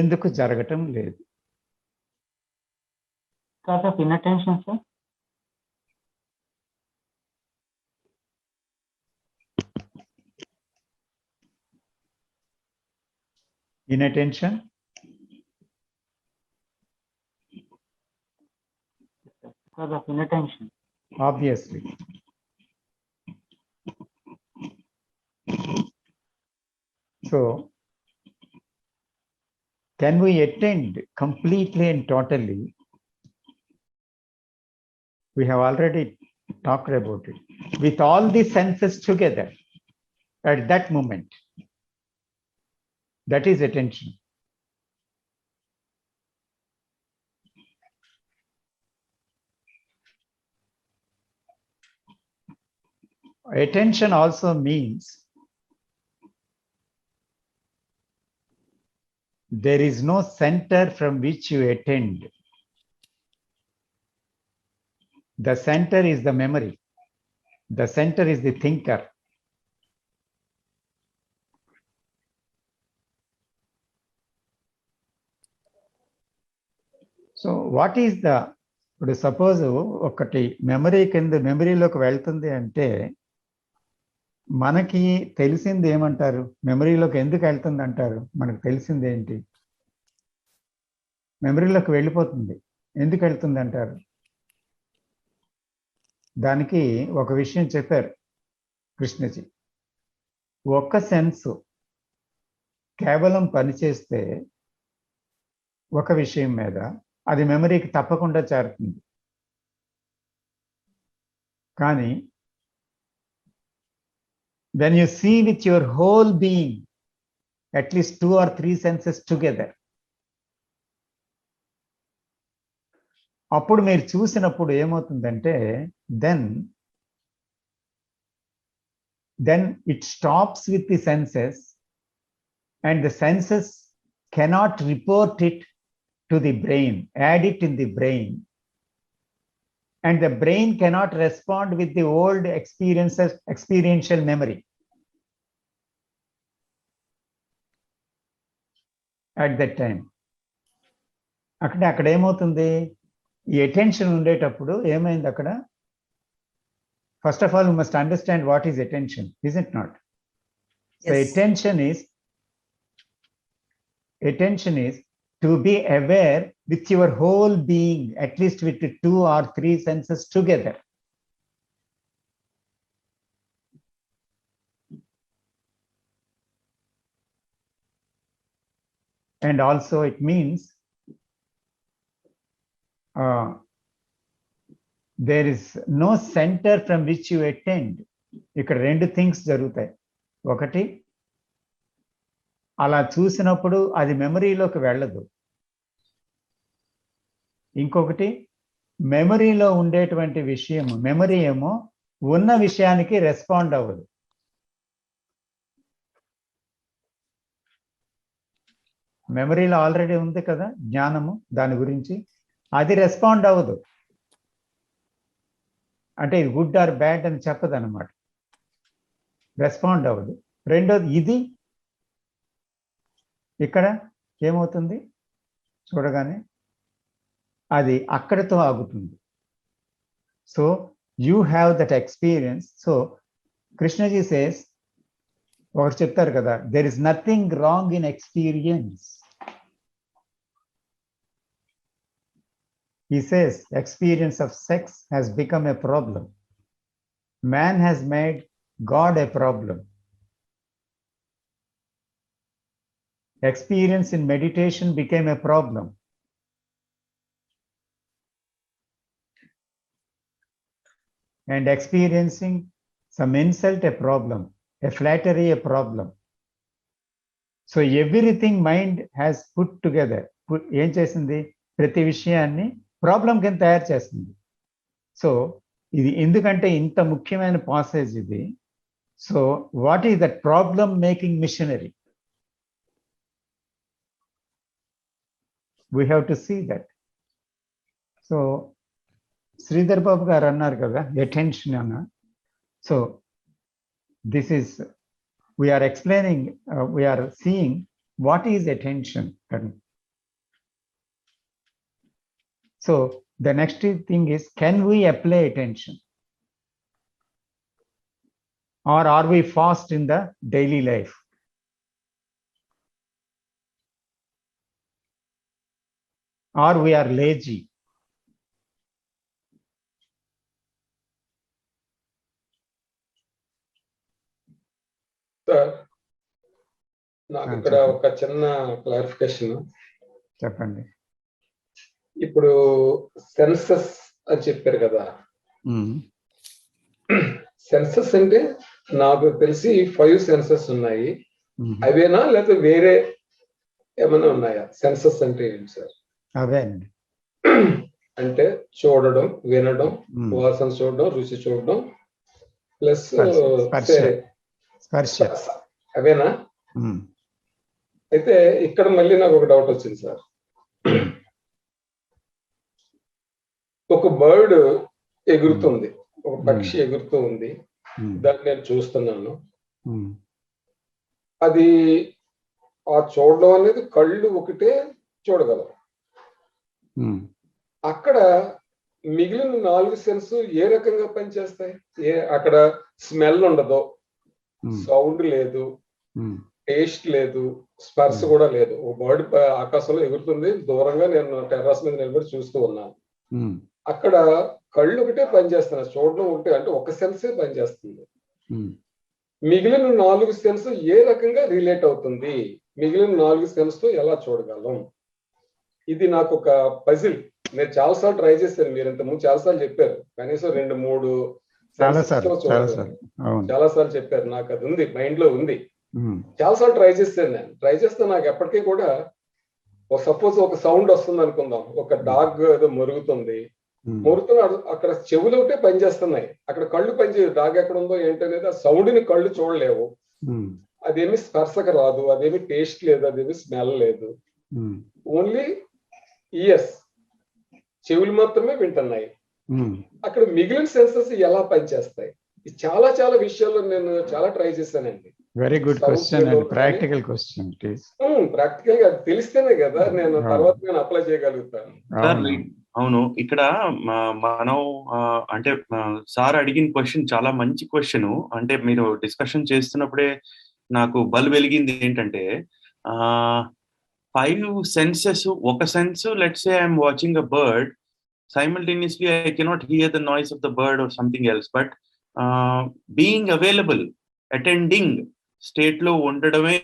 ఎందుకు జరగటం లేదు? Because of inattention, sir. Inattention? Because of inattention. Obviously. So, can we attend completely and totally? We have already talked about it. With all the senses together at that moment. That is attention. Attention also means there is no center from which you attend. The center is the memory. The center is the thinker. So what is the, ఇప్పుడు suppose ఒకటి మెమరీలోకి వెళ్తుంది అంటే మనకి తెలిసింది ఏమంటారు? మెమరీలోకి ఎందుకు వెళ్తుంది అంటారు? మనకు తెలిసింది ఏంటి? మెమరీలోకి వెళ్ళిపోతుంది, ఎందుకు వెళ్తుంది అంటారు? దానికి ఒక విషయం చెప్పారు కృష్ణజీ. ఒక్క సెన్స్ కేవలం పనిచేస్తే ఒక విషయం మీద అది మెమరీకి తప్పకుండా చేరుతుంది. కానీ when you see with your whole being, at least 2 or 3 senses together, అప్పుడు మీరు చూసినప్పుడు ఏమవుతుందంటే then it stops with the senses and the senses cannot report it to the brain, add it in the brain, and the brain cannot respond with the old experiential memory. At that time, అక్కడ ఏమవుతుంది? ఈ attention ఉండేటప్పుడు ఏమైంది అక్కడ? First of all, you must understand what is attention, is it not? So Yes. attention is to be aware with your whole being, at least with the 2 or 3 senses together. And also it means there is no center from which you attend. ఇక్కడ 2 things జరుగుతాయి. ఒకటి, అలా చూసినప్పుడు అది మెమరీలోకి వెళ్ళదు. ఇంకొకటి, మెమరీలో ఉండేటువంటి విషయం, మెమరీ ఏమో ఉన్న విషయానికి రెస్పాండ్ అవ్వదు. మెమరీలో ఆల్రెడీ ఉంది కదా జ్ఞానము, దాని గురించి అది రెస్పాండ్ అవ్వదు. అంటే ఇది గుడ్ ఆర్ బ్యాడ్ అని చెప్పదు అనమాట, రెస్పాండ్ అవ్వదు. రెండోది, ఇది ఇక్కడ ఏమవుతుంది చూడగానే అది అక్కడితో ఆగుతుంది. So you have that experience. So Krishnaji says, ఒకటి చెప్తారు కదా, there is nothing wrong in experience. He says experience of sex has become a problem. Man has made God a problem. Experience in meditation became a problem. And experiencing some insult a problem, a flattery a problem. So everything mind has put together. ఏం చేసింది, ప్రతి విషయాన్ని problem కింద తయారు చేస్తుంది. So ఇది ఎందుకంటే ఇంత ముఖ్యమైన పాసేజ్ ఇది. So what is that problem making machinery? We have to see that. So Sridhar Babu గారు అన్నారు కదా అటెన్షన్ అన్న. So this is we're explaining, we're seeing what is attention. So the next thing is, can we apply attention, or are we fast in the daily life? Or we are lazy? Sir, నాకు ఇక్కడ ఒక చిన్న clarification చెప్పండి. ఇప్పుడు census అని చెప్పారు కదా, census అంటే నాకు తెలిసి 5 సెన్సస్ ఉన్నాయి. అవేనా లేకపోతే వేరే ఏమైనా ఉన్నాయా? సెన్సస్ అంటే ఏంటి సార్? అవే అంటే చూడడం, వినడం, వాసన చూడడం, రుచి చూడడం, ప్లస్ స్పర్శ, అవేనా? అయితే ఇక్కడ మళ్ళీ నాకు ఒక డౌట్ వచ్చింది సార్. ఒక బర్డ్ ఎగురుతుంది, ఒక పక్షి ఎగురుతూ ఉంది, దాన్ని నేను చూస్తున్నాను. అది ఆ చూడడం అనేది కళ్ళు ఒకటే చూడగలం. అక్కడ మిగిలిన 4 సెన్స్ ఏ రకంగా పనిచేస్తాయి? అక్కడ స్మెల్ ఉండదు, సౌండ్ లేదు, టేస్ట్ లేదు, స్పర్శ కూడా లేదు. ఒక బర్డ్ ఆకాశంలో ఎగురుతుంది, దూరంగా నేను టెర్రస్ మీద నిలబడి చూస్తూ ఉన్నాను. అక్కడ కళ్ళు ఒకటే పనిచేస్తున్నాయి, చూడడం ఒకటే, అంటే ఒక సెన్సే పనిచేస్తుంది. మిగిలిన 4 సెన్స్ ఏ రకంగా రిలేట్ అవుతుంది? మిగిలిన 4 సెన్స్ తో ఎలా చూడగలం? ఇది నాకు ఒక పజిల్. నేను చాలాసార్లు ట్రై చేశాను, మీరు ఇంతకుముందు చాలాసార్లు చెప్పారు, కనీసం 2-3 చాలాసార్లు చెప్పారు. నాకు అది ఉంది, మైండ్ లో ఉంది. చాలాసార్లు ట్రై చేశాను. నేను ట్రై చేస్తే నాకు ఎప్పటికీ కూడా, సపోజ్ ఒక సౌండ్ వస్తుంది అనుకుందాం, ఒక డాగ్ ఏదో మొరుగుతుంది, మొరుగుతున్నాడు, అక్కడ చెవులు ఒకటే పనిచేస్తున్నాయి, అక్కడ కళ్ళు పనిచేయదు. డాగ్ ఎక్కడ ఉందో ఏంటనేది ఆ సౌండ్ ని కళ్ళు చూడలేవు, అదేమి స్పర్శకు రాదు, అదేమి టేస్ట్ లేదు, అదేమి స్మెల్ లేదు. ఓన్లీ ఇయర్స్, చెవులు మాత్రమే వింటున్నాయి. అక్కడ మిగిలిన సెన్సెస్ ఎలా పనిచేస్తాయి? చాలా చాలా విషయాల్లో నేను చాలా ట్రై చేశానండి. Very good question and practical question. Practical గా తెలిస్తేనే కదా నేను తర్వాత నేను అప్లై చేయగలుగుతాను. అవును, ఇక్కడ మనం అంటే సార్ అడిగిన క్వశ్చన్ చాలా మంచి క్వశ్చన్. అంటే మీరు డిస్కషన్ చేస్తున్నప్పుడే నాకు బల్బ్ వెలిగింది ఏంటంటే 5 సెన్సెస్, ఒక sense, let's say I'm watching a bird, simultaneously I cannot hear the noise of the bird or something else, but being available, attending state లో ఉండడమే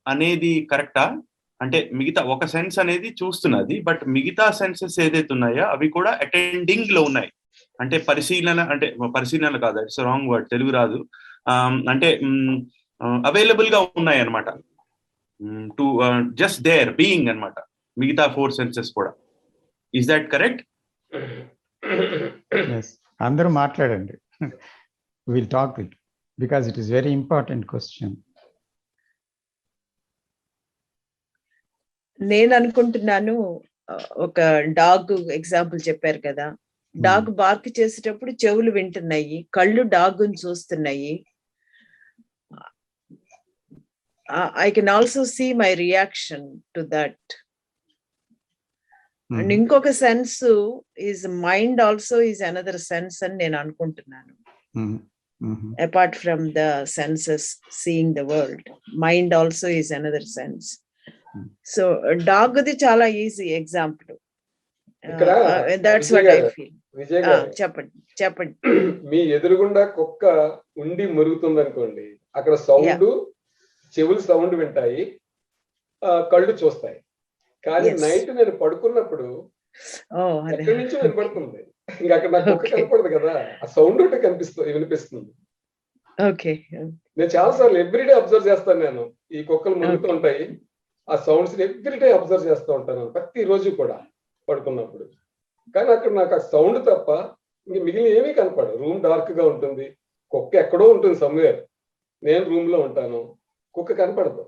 అనేది కరెక్టా? అంటే మిగతా ఒక సెన్స్ అనేది చూస్తున్నది, బట్ మిగతా సెన్సెస్ ఏదైతే ఉన్నాయో అవి కూడా అటెండింగ్ లో ఉన్నాయి. అంటే పరిశీలన కాదు, ఇట్స్ రాంగ్ వర్డ్, తెలుగు రాదు. అంటే అవైలబుల్ గా ఉన్నాయి అనమాట, టు జస్ట్ దేర్ బీయింగ్ అనమాట, మిగతా 4 సెన్సెస్ కూడా. Is that correct? Yes. అందరూ మాట్లాడండి. We'll talk it because it is very important question. నేను అనుకుంటున్నాను, ఒక డాగ్ ఎగ్జాంపుల్ చెప్పారు కదా, డాగ్ బార్క్ చేసేటప్పుడు చెవులు వింటున్నాయి, కళ్ళు డాగ్ని చూస్తున్నాయి. I can also see my reaction to that. And ఇంకొక sense is mind also is another sense అని నేను అనుకుంటున్నాను. Apart from the senses seeing the world, mind also is another sense. So dog ది చాలా easy example. That's what I feel. Vijay గారు, చెప్పండి. మీ ఎదురుగుండా కుక్క ఉండి మురుగుతుంది అనుకోండి, అక్కడ సౌండ్, చెవులు సౌండ్ వింటాయి, కళ్ళు చూస్తాయి. కానీ నైట్ నేను పడుకున్నప్పుడు ఎక్కడి నుంచి వినపడుతుంది, ఇంకా అక్కడ నాకు కుక్క కనపడదు కదా, ఆ సౌండ్ ఒకటి వినిపిస్తుంది. నేను చాలా సార్లు ఎవ్రీడే అబ్జర్వ్ చేస్తాను. నేను ఈ కుక్కలు మురుగుతూ ఉంటాయి, ఆ సౌండ్స్ ఎవ్రీడే అబ్జర్వ్ చేస్తూ ఉంటాను, ప్రతి రోజు కూడా పడుకున్నప్పుడు. కానీ అక్కడ నాకు ఆ సౌండ్ తప్ప ఇంక మిగిలిన ఏమీ కనపడదు. రూమ్ డార్క్ గా ఉంటుంది, కుక్క ఎక్కడో ఉంటుంది సమ్వేర్, నేను రూమ్ లో ఉంటాను, కుక్క కనపడదు,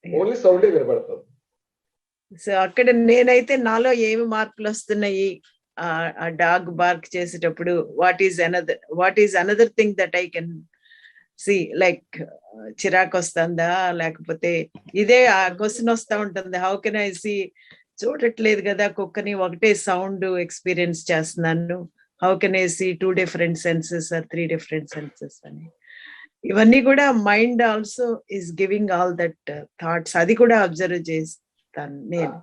ఓన్లీ సౌండే వినపడుతుంది. సో అక్కడ నేనైతే నాలో ఏమి మార్పులు వస్తున్నాయి ఆ డాగ్ బార్క్ చేసేటప్పుడు, what is another thing that I can see, like చిరాకు వస్తుందా, లేకపోతే ఇదే ఆ క్వశ్చన్ వస్తా ఉంటుంది, హౌ కెన్ ఐ సి, చూడట్లేదు కదా కుక్కని, ఒకటే సౌండ్ ఎక్స్పీరియన్స్ చేస్తున్నాను, how can I see 2 different senses or 3 different senses అని. ఇవన్నీ కూడా mind also is giving all that thoughts, అది కూడా అబ్జర్వ్ చేస్తాను నేను.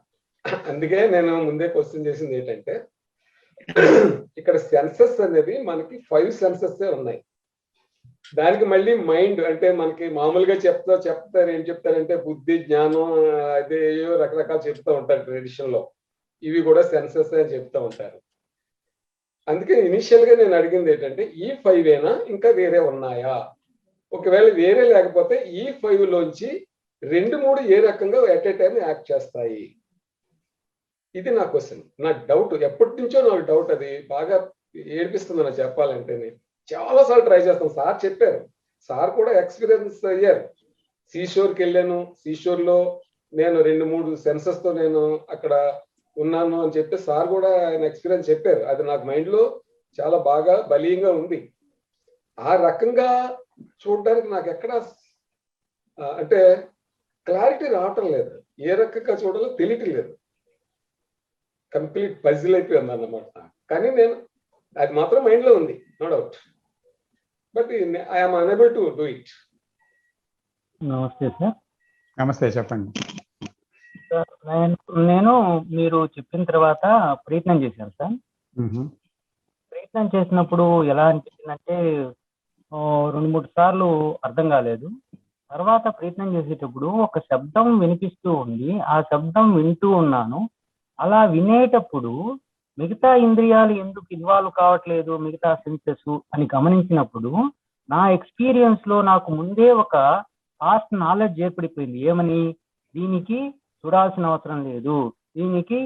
అందుకే నేను ముందే క్వశ్చన్ చేసింది ఏంటంటే, ఇక్కడ సెన్సెస్ అనేది మనకి 5 సెన్సెస్ ఉన్నాయి. దానికి మళ్ళీ మైండ్ అంటే మనకి మామూలుగా చెప్తారు ఏం చెప్తారంటే బుద్ధి, జ్ఞానం, అదే రకరకాలు చెప్తూ ఉంటారు ట్రెడిషన్ లో, ఇవి కూడా సెన్సెస్ అని చెప్తూ ఉంటారు. అందుకే ఇనిషియల్ గా నేను అడిగింది ఏంటంటే, ఈ 5 ఏనా ఇంకా వేరే ఉన్నాయా? ఒకవేళ వేరే లేకపోతే ఈ 5 లోంచి 2-3 ఏ రకంగా ఎట్ ఏ టైం యాక్ట్ చేస్తాయి? ఇది నా క్వశ్చన్, నా డౌట్, ఎప్పటి నుంచో నాకు డౌట్. అది బాగా ఏడిపిస్తుంది నాకు చెప్పాలంటే. నేను చాలా సార్లు ట్రై చేస్తాను. సార్ చెప్పారు, సార్ కూడా ఎక్స్పీరియన్స్ అయ్యారు. సీషోర్కి వెళ్ళాను, సీషోర్ లో నేను 2-3 సెన్సెస్ తో నేను అక్కడ ఉన్నాను అని చెప్పి సార్ కూడా ఆయన ఎక్స్పీరియన్స్ చెప్పారు. అది నాకు మైండ్ లో చాలా బాగా బలీయంగా ఉంది. ఆ రకంగా చూడడానికి నాకు ఎక్కడ అంటే క్లారిటీ రావటం లేదు, ఏ రకంగా చూడాలో తెలియటం లేదు, కంప్లీట్ పజిల్ అయిపోయింది అన్నమాట. కానీ నేను అది మాత్రం మైండ్ లో ఉంది, no doubt, but I'm unable to do it. నమస్తే సార్. నమస్తే, చెప్పండి. నేను మీరు చెప్పిన తర్వాత ప్రయత్నం చేశాను సార్. ప్రయత్నం చేసినప్పుడు ఎలా అనిపించిందంటే 2-3 సార్లు అర్థం కాలేదు. తర్వాత ప్రయత్నం చేసేటప్పుడు ఒక శబ్దం వినిపిస్తూ ఉంది, ఆ శబ్దం వింటూ ఉన్నాను. అలా వినేటప్పుడు మిగతా ఇంద్రియాలు ఎందుకు ఇన్వాల్వ్ కావట్లేదు, మిగతా సెన్సెస్ అని గమనించినప్పుడు నా ఎక్స్పీరియన్స్ లో నాకు ముందే ఒక పాస్ట్ నాలెడ్జ్ ఏర్పడిపోయింది. ఏమని, దీనికి చూడాల్సిన అవసరం లేదు, దీనికి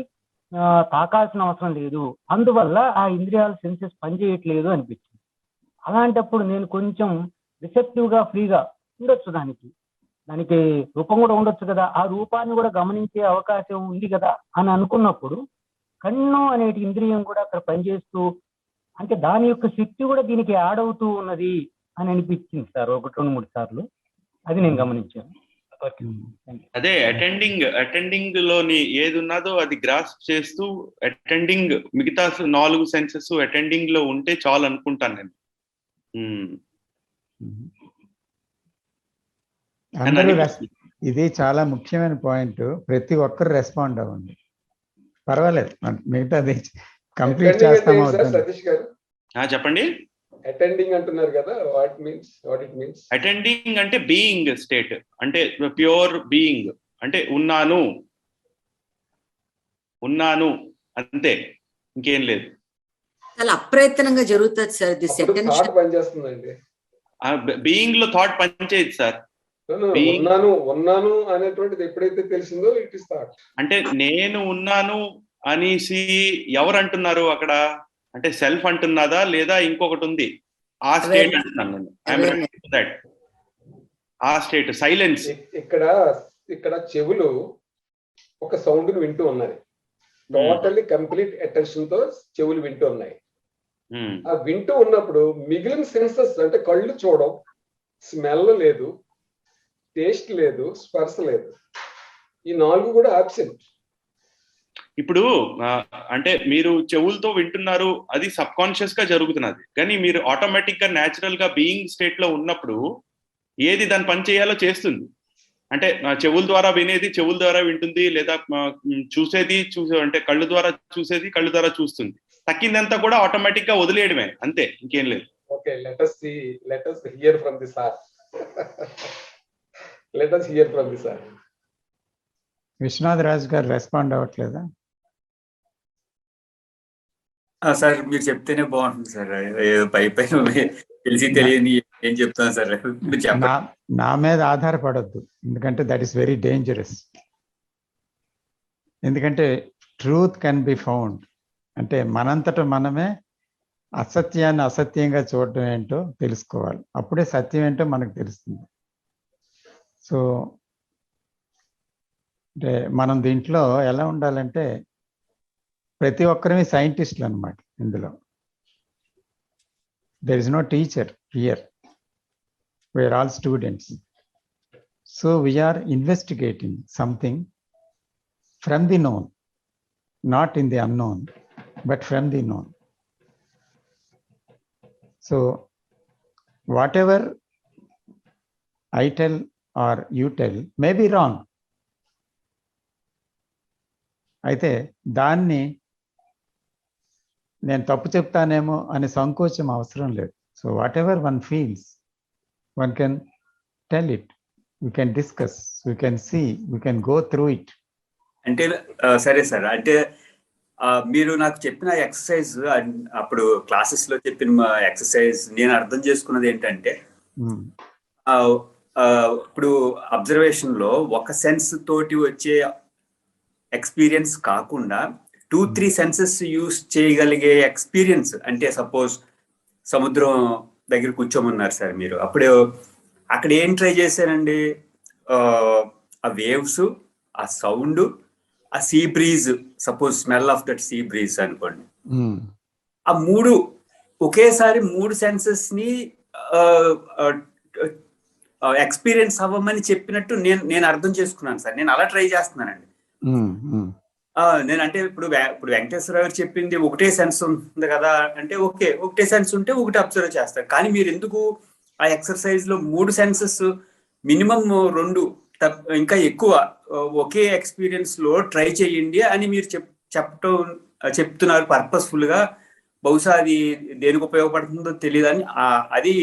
తాకాల్సిన అవసరం లేదు, అందువల్ల ఆ ఇంద్రియాల సెన్సెస్ పనిచేయట్లేదు అనిపించింది. అలాంటప్పుడు నేను కొంచెం రిసెప్టివ్ గా ఫ్రీగా ఉండొచ్చు, దానికి రూపం కూడా ఉండొచ్చు కదా, ఆ రూపాన్ని కూడా గమనించే అవకాశం ఉంది కదా అని అనుకున్నప్పుడు కన్ను అనేటి ఇంద్రియం కూడా అక్కడ పనిచేస్తూ, అంటే దాని యొక్క శక్తి కూడా దీనికి యాడ్ అవుతూ ఉన్నది అని అనిపించింది సార్ 1-2-3 సార్లు. అది నేను గమనించాను. అదే అటెండింగ్ లోని ఏది ఉన్నదో అది గ్రాస్ప్ చేస్తూ అటెండింగ్, మిగతా 4 సెన్సెస్ అటెండింగ్ లో ఉంటే చాలు అనుకుంటాను నేను. అందరూ ఇది చాలా ముఖ్యమైన పాయింట్. ప్రతి ఒక్కరు రెస్పాండ్ అవ్వండి, పర్వాలేదు. మిగతాది కంప్లీట్ చేస్తాము. సతీష్ గారు చెప్పండి. అటెండింగ్ అంటున్నారు కదా, వాట్ ఇట్ మీన్స్? అటెండింగ్ అంటే బీయింగ్ స్టేట్, అంటే ప్యూర్ బీయింగ్, అంటే ఉన్నాను అంతే, ఇంకేం లేదు. చాలా అప్రయత్నంగా జరుగుతుంది సార్. దిస్ అటెన్షన్ పనిచేస్తుందండి. బీయింగ్ లో థాట్ పనిచేయదు సార్. ఉన్నాను అనేటువంటిది ఎప్పుడైతే తెలిసిందో ఇట్ ఇస్ థాట్. అంటే నేను ఉన్నాను అనేసి ఎవరు అంటున్నారు అక్కడ? అంటే సెల్ఫ్ అంటున్నదా లేదా ఇంకొకటి ఉంది? ఆ స్టేట్ అంటున్నాను నేను. ఆ స్టేట్ సైలెన్స్. ఇక్కడ చెవులు ఒక సౌండ్ వింటూ ఉన్నాయి, టోటల్లీ కంప్లీట్ అటెన్షన్ తో చెవులు వింటూ ఉన్నాయి. ఆ వింటూ ఉన్నప్పుడు మిగిలిన సెన్సెస్ అంటే కళ్ళు చూడడం, స్మెల్ లేదు, టేస్ట్ లేదు, స్పర్శ లేదు, ఈ 4 కూడా ఆబ్సెంట్. ఇప్పుడు అంటే మీరు చెవులతో వింటున్నారు, అది సబ్ కాన్షియస్ గా జరుగుతున్నది. కానీ మీరు ఆటోమేటిక్ గా న్యాచురల్ గా బీయింగ్ స్టేట్ లో ఉన్నప్పుడు ఏది దాని పని చేయాలో చేస్తుంది. అంటే చెవుల ద్వారా వినేది చెవుల ద్వారా వింటుంది, లేదా చూసేది అంటే కళ్ళు ద్వారా చూసేది కళ్ళు ద్వారా చూస్తుంది. తక్కిందంతా కూడా ఆటోమేటిక్ గా వదిలేయడమే, అంతే, ఇంకేం లేదు. Okay, let us hear from the sir. Let us hear from the sir. Vishwanath Raj గారు రెస్పాండ్ అవ్వట్లేదా? సార్ మీరు చెప్తేనే బాగుంటుంది సార్. పై తెలిసి తెలియని ఏం చెప్తాను సార్. నా మీద ఆధారపడద్దు, ఎందుకంటే దట్ ఈస్ వెరీ డేంజరస్. ఎందుకంటే ట్రూత్ కెన్ బి ఫౌండ్, అంటే మనంతట మనమే అసత్యాన్ని అసత్యంగా చూడటం ఏంటో తెలుసుకోవాలి. అప్పుడే సత్యం ఏంటో మనకు తెలుస్తుంది. సో అంటే మనం దీంట్లో ఎలా ఉండాలంటే ప్రతి ఒక్కరిని సైంటిస్టులు అన్నమాట. ఇందులో there is no teacher here, we are all students. So we are investigating something from the known, not in the unknown, but from the known. So whatever I tell or you tell may be wrong. అయితే దాన్ని నేను తప్పు చెప్తానేమో అనే సంకోచం అవసరం లేదు. So whatever one feels, one can tell it, we can discuss, we can see, we can go through it. అంటే సరే సార్, అంటే మీరు నాకు చెప్పిన ఎక్సర్సైజ్, అప్పుడు క్లాసెస్ లో చెప్పిన ఎక్సర్సైజ్ నేను అర్థం చేసుకున్నది ఏంటంటే, ఇప్పుడు అబ్జర్వేషన్ లో ఒక సెన్స్ తోటి వచ్చే ఎక్స్పీరియన్స్ కాకుండా 2-3 సెన్సెస్ యూస్ చేయగలిగే ఎక్స్పీరియన్స్. అంటే సపోజ్ సముద్రం దగ్గర కూర్చోమన్నారు సార్ మీరు, అప్పుడు అక్కడ ఏం ట్రై చేశారండి? ఆ వేవ్స్, ఆ సౌండ్, ఆ see breeze, suppose smell of that see breeze అనుకోండి. ఆ 3 ఒకేసారి 3 సెన్సెస్ ని ఎక్స్పీరియన్స్ అవ్వమని చెప్పినట్టు నేను అర్థం చేసుకున్నాను సార్. నేను అలా ట్రై చేస్తున్నానండి. నేనంటే ఇప్పుడు వెంకటేశ్వర గారు చెప్పింది ఒకటే సెన్స్ ఉంది కదా అంటే, ఒకటే సెన్స్ ఉంటే ఒకటి అబ్జర్వ్ చేస్తారు. కానీ మీరు ఎందుకు ఆ ఎక్సర్సైజ్ లో 3 సెన్సెస్ మినిమం 2 ఇంకా ఎక్కువ ఒకే ఎక్స్పీరియన్స్ లో ట్రై చేయండి అని మీరు చెప్తున్నారు పర్పస్ఫుల్ గా. బహుశా అది దేనికి ఉపయోగపడుతుందో తెలియదని, అది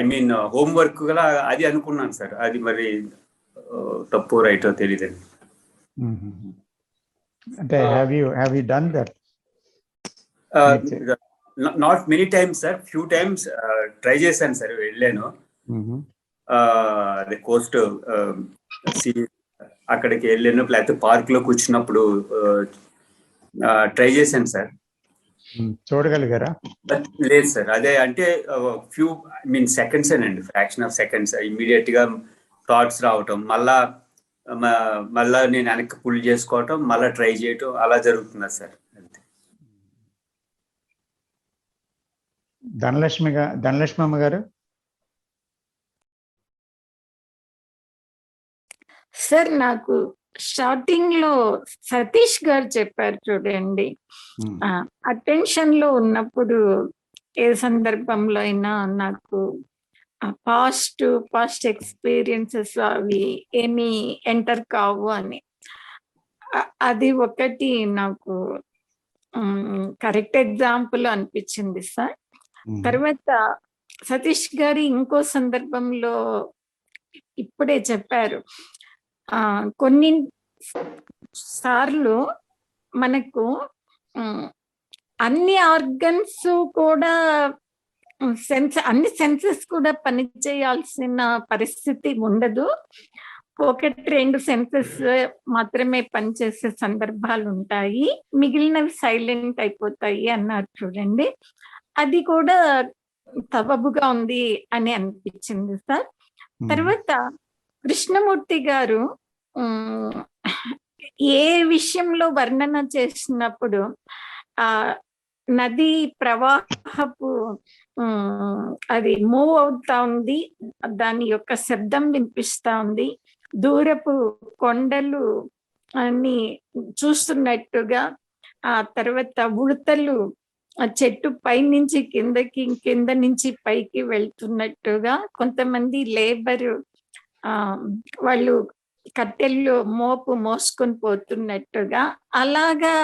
ఐ మీన్ హోంవర్క్ గల అది అనుకున్నాను సార్. అది మరి తప్పు రైటో తెలియదండి. అంటే have you done that? Not many times sir, few times try చేశాను సార్. వెళ్ళాను అదే కోస్ట్ అక్కడికి వెళ్ళాను, లేకపోతే పార్క్ లో కూర్చున్నప్పుడు ట్రై చేశాను సార్. చూడగలిగారా? లేదు సార్, అదే అంటే ఫ్యూ సెకండ్స్ అండి, ఫ్రాక్షన్ ఆఫ్ సెకండ్స్ ఇమీడియట్ గా థాట్స్ రావటం, మళ్ళా నేను వెనక్కి పుల్ చేసుకోవటం, మళ్ళీ ట్రై చేయటం, అలా జరుగుతుంది సార్. ధనలక్ష్మమ్మ గారు. సార్ నాకు స్టార్టింగ్ లో సతీష్ గారు చెప్పారు చూడండి, అటెన్షన్ లో ఉన్నప్పుడు ఏ సందర్భంలో అయినా నాకు పాస్ట్ ఎక్స్పీరియన్సెస్ అవి ఏమి ఎంటర్ కావు అని. అది ఒకటి నాకు కరెక్ట్ ఎగ్జాంపుల్ అనిపించింది సార్. తర్వాత సతీష్ గారి ఇంకో సందర్భంలో ఇప్పుడే చెప్పారు, కొన్ని సార్లు మనకు అన్ని ఆర్గన్స్ కూడా అన్ని సెన్సెస్ కూడా పనిచేయాల్సిన పరిస్థితి ఉండదు. 1-2 సెన్సెస్ మాత్రమే పనిచేసే సందర్భాలు ఉంటాయి, మిగిలినవి సైలెంట్ అయిపోతాయి అన్నారు చూడండి. అది కూడా సబబుగా ఉంది అని అనిపించింది సార్. తర్వాత కృష్ణమూర్తి గారు ఏ విషయంలో వర్ణన చేసినప్పుడు నది ప్రవాహపు అది మూవ్ అవుతా ఉంది, దాని యొక్క శబ్దం వినిపిస్తా ఉంది, దూరపు కొండలు అని చూస్తున్నట్టుగా, ఆ తర్వాత ఉడతలు చెట్టు పై నుంచి కిందకి, కింద నుంచి పైకి వెళ్తున్నట్టుగా, కొంతమంది లేబరు వాళ్ళు కట్టెల్లో మోపు మోసుకొని పోతున్నట్టుగా, అలాగా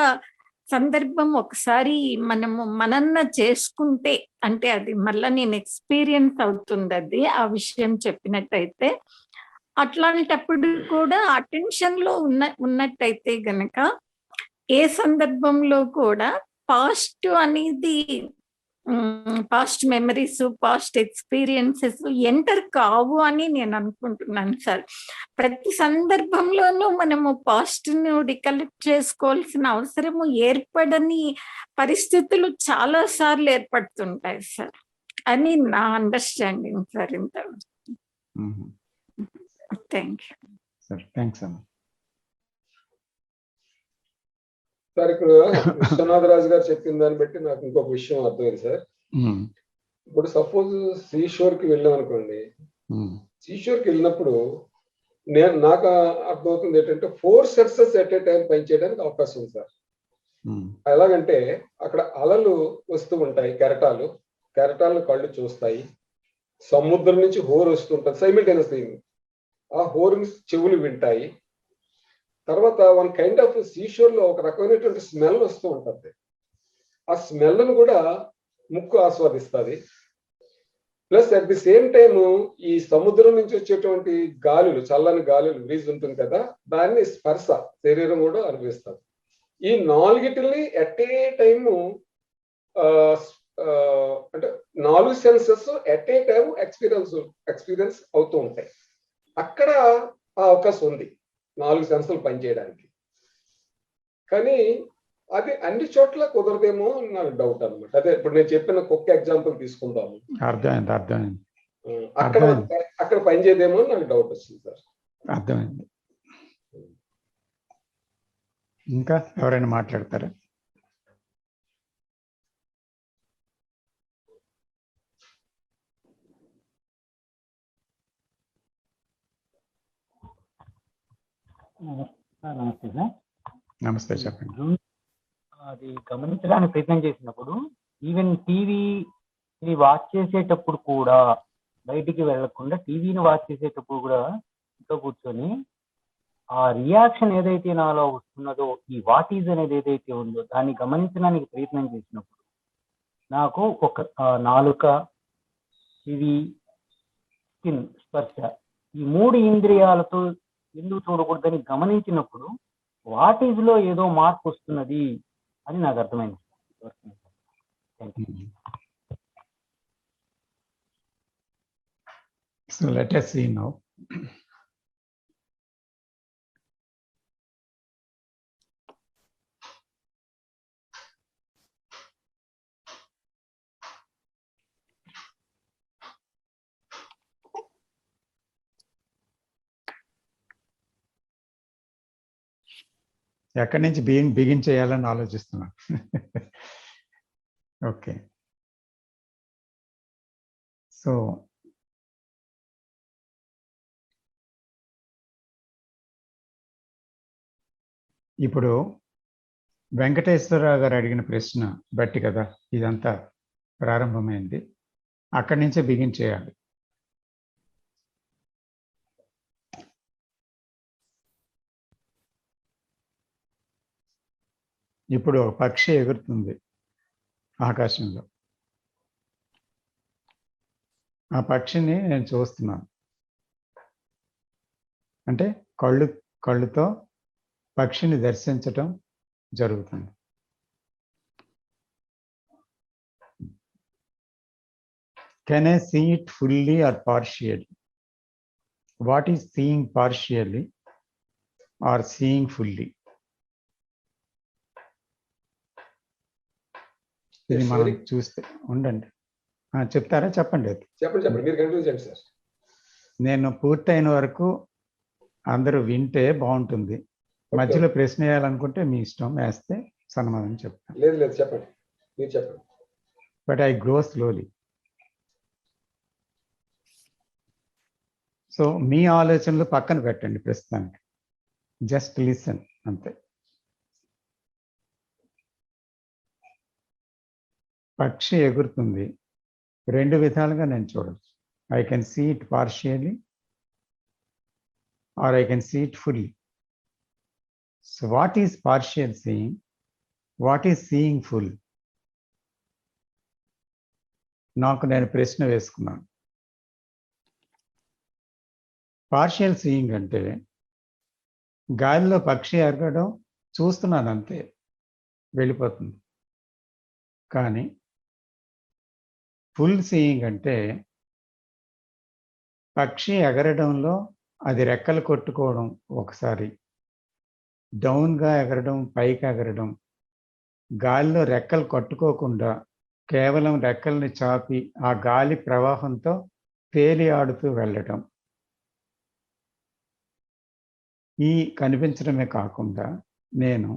సందర్భం ఒకసారి మనము మనన్న చేసుకుంటే, అంటే అది మళ్ళా నేను ఎక్స్పీరియన్స్ అవుతుంది అది ఆ విషయం చెప్పినట్టయితే, అట్లాంటప్పుడు కూడా అటెన్షన్ లో ఉన్నట్టయితే గనక ఏ సందర్భంలో కూడా పాస్ట్ అనేది, past memories, past experiences enter కావు అని నేను అనుకుంటున్నాను సార్. ప్రతి సందర్భంలోనూ మనము పాస్ట్ ను రికలెక్ట్ చేసుకోవాల్సిన అవసరము ఏర్పడని పరిస్థితులు చాలా సార్లు ఏర్పడుతుంటాయి సార్ అని నా అండర్స్టాండింగ్ సార్. ఇంత థ్యాంక్ యూ సార్. థ్యాంక్స్ అమ్మా. సార్ ఇక్కడ విశ్వనాథరాజు గారు చెప్పిన దాన్ని బట్టి నాకు ఇంకొక విషయం అర్థమైంది సార్. ఇప్పుడు సపోజ్ సీషోర్ కి వెళ్ళాం అనుకోండి, సీషోర్ కి వెళ్ళినప్పుడు నాకు అర్థమవుతుంది ఏంటంటే 4 సెన్సెస్ ఎట్ ఏ టైం పనిచేయడానికి అవకాశం ఉంది సార్. ఎలాగంటే అక్కడ అలలు వస్తూ ఉంటాయి, కెరటాలను కళ్ళు చూస్తాయి, సముద్రం నుంచి హోర్ వస్తుంటుంది సైమిల్టేనియస్, ఆ హోర్ చెవులు వింటాయి. తర్వాత వన్ కైండ్ ఆఫ్ సీషోర్ లో ఒక రకమైనటువంటి స్మెల్ వస్తూ ఉంటుంది, ఆ స్మెల్ ను కూడా ముక్కు ఆస్వాదిస్తుంది. Plus at the same time ఈ సముద్రం నుంచి వచ్చేటువంటి గాలులు, చల్లని గాలులు, బ్రీజ్ ఉంటుంది కదా, దాన్ని స్పర్శ శరీరం కూడా అనుభవిస్తుంది. ఈ 4టిని ఎట్ ఏ టైము అంటే 4 senses at a time experience అవుతూ ఉంటాయి. అక్కడ ఆ అవకాశం ఉంది 4 సెన్సులు పనిచేయడానికి. కానీ అది అన్ని చోట్ల కుదరదేమో నాకు డౌట్ అనమాట. అదే ఇప్పుడు నేను చెప్పిన కుక్క ఎగ్జాంపుల్ తీసుకుందాము, అర్థమైంది. అక్కడ పనిచేయదేమో నాకు డౌట్ వచ్చింది సార్. అర్థమైంది. ఇంకా ఎవరైనా మాట్లాడతారా? నమస్తే సార్. నమస్తే, చెప్పండి. అది గమనించడానికి ప్రయత్నం చేసినప్పుడు ఈవెన్ టీవీని వాచ్ చేసేటప్పుడు కూడా బయటికి వెళ్లకుండా టీవీని వాచ్ చేసేటప్పుడు కూడా ఇంట్లో కూర్చొని ఆ రియాక్షన్ ఏదైతే నాలో వస్తున్నదో, ఈ వాట్ ఈజ్ అనేది ఏదైతే ఉందో దాన్ని గమనించడానికి ప్రయత్నం చేసినప్పుడు నాకు ఒక నాలుక, చెవి, స్కిన్, స్పర్శ, ఈ 3 ఇంద్రియాలతో ఎందుకు చూడకూడదని గమనించినప్పుడు వాట్ ఈజ్ లో ఏదో మార్పు వస్తున్నది అని నాకు అర్థమైంది. So let us see now. ఎక్కడి నుంచి బిగిన్ చేయాలని ఆలోచిస్తున్నా. ఓకే, సో ఇప్పుడు వెంకటేశ్వరరావు గారు అడిగిన ప్రశ్న బట్టి కదా ఇదంతా ప్రారంభమైంది. అక్కడి నుంచే బిగిన్ చేయాలి. ఇప్పుడు ఒక పక్షి ఎగురుతుంది ఆకాశంలో. ఆ పక్షిని నేను చూస్తున్నాను. అంటే కళ్ళుతో పక్షిని దర్శించటం జరుగుతుంది. Can I see it fully or partially? What is seeing partially or seeing fully? ఇది మనం చూస్తే ఉండండి. చెప్తారా? చెప్పండి. చెప్పండి మీరు కంటిన్యూ చేయండి సార్. నేను పూర్తయిన వరకు అందరూ వింటే బాగుంటుంది. మధ్యలో ప్రశ్న వేయాలనుకుంటే మీ ఇష్టం, వేస్తే సమాధానం చెప్తాను. లేదు చెప్పండి, మీరు చెప్పండి. But I grow slowly. So మీ ఆలోచనలు పక్కన పెట్టండి ప్రస్తుతానికి. జస్ట్ లిసన్ అంతే. పక్షి ఎగురుతుంది. 2 విధాలుగా నేను చూడవచ్చు. I can see it partially or I can see it fully. So what is partial seeing? What is seeing full? నాకు నేను ప్రశ్న వేసుకున్నాను. పార్షియల్ సీయింగ్ అంటే గాలిలో పక్షి ఎగరడం చూస్తున్నాను అంతే, వెళ్ళిపోతుంది. కానీ ఫుల్ సీయింగ్ అంటే పక్షి ఎగరడంలో అది రెక్కలు కొట్టుకోవడం, ఒకసారి డౌన్గా ఎగరడం, పైకి ఎగరడం, గాలిలో రెక్కలు కట్టుకోకుండా కేవలం రెక్కల్ని చాపి ఆ గాలి ప్రవాహంతో తేలి ఆడుతూ వెళ్ళటం. ఈ కనిపించడమే కాకుండా నేను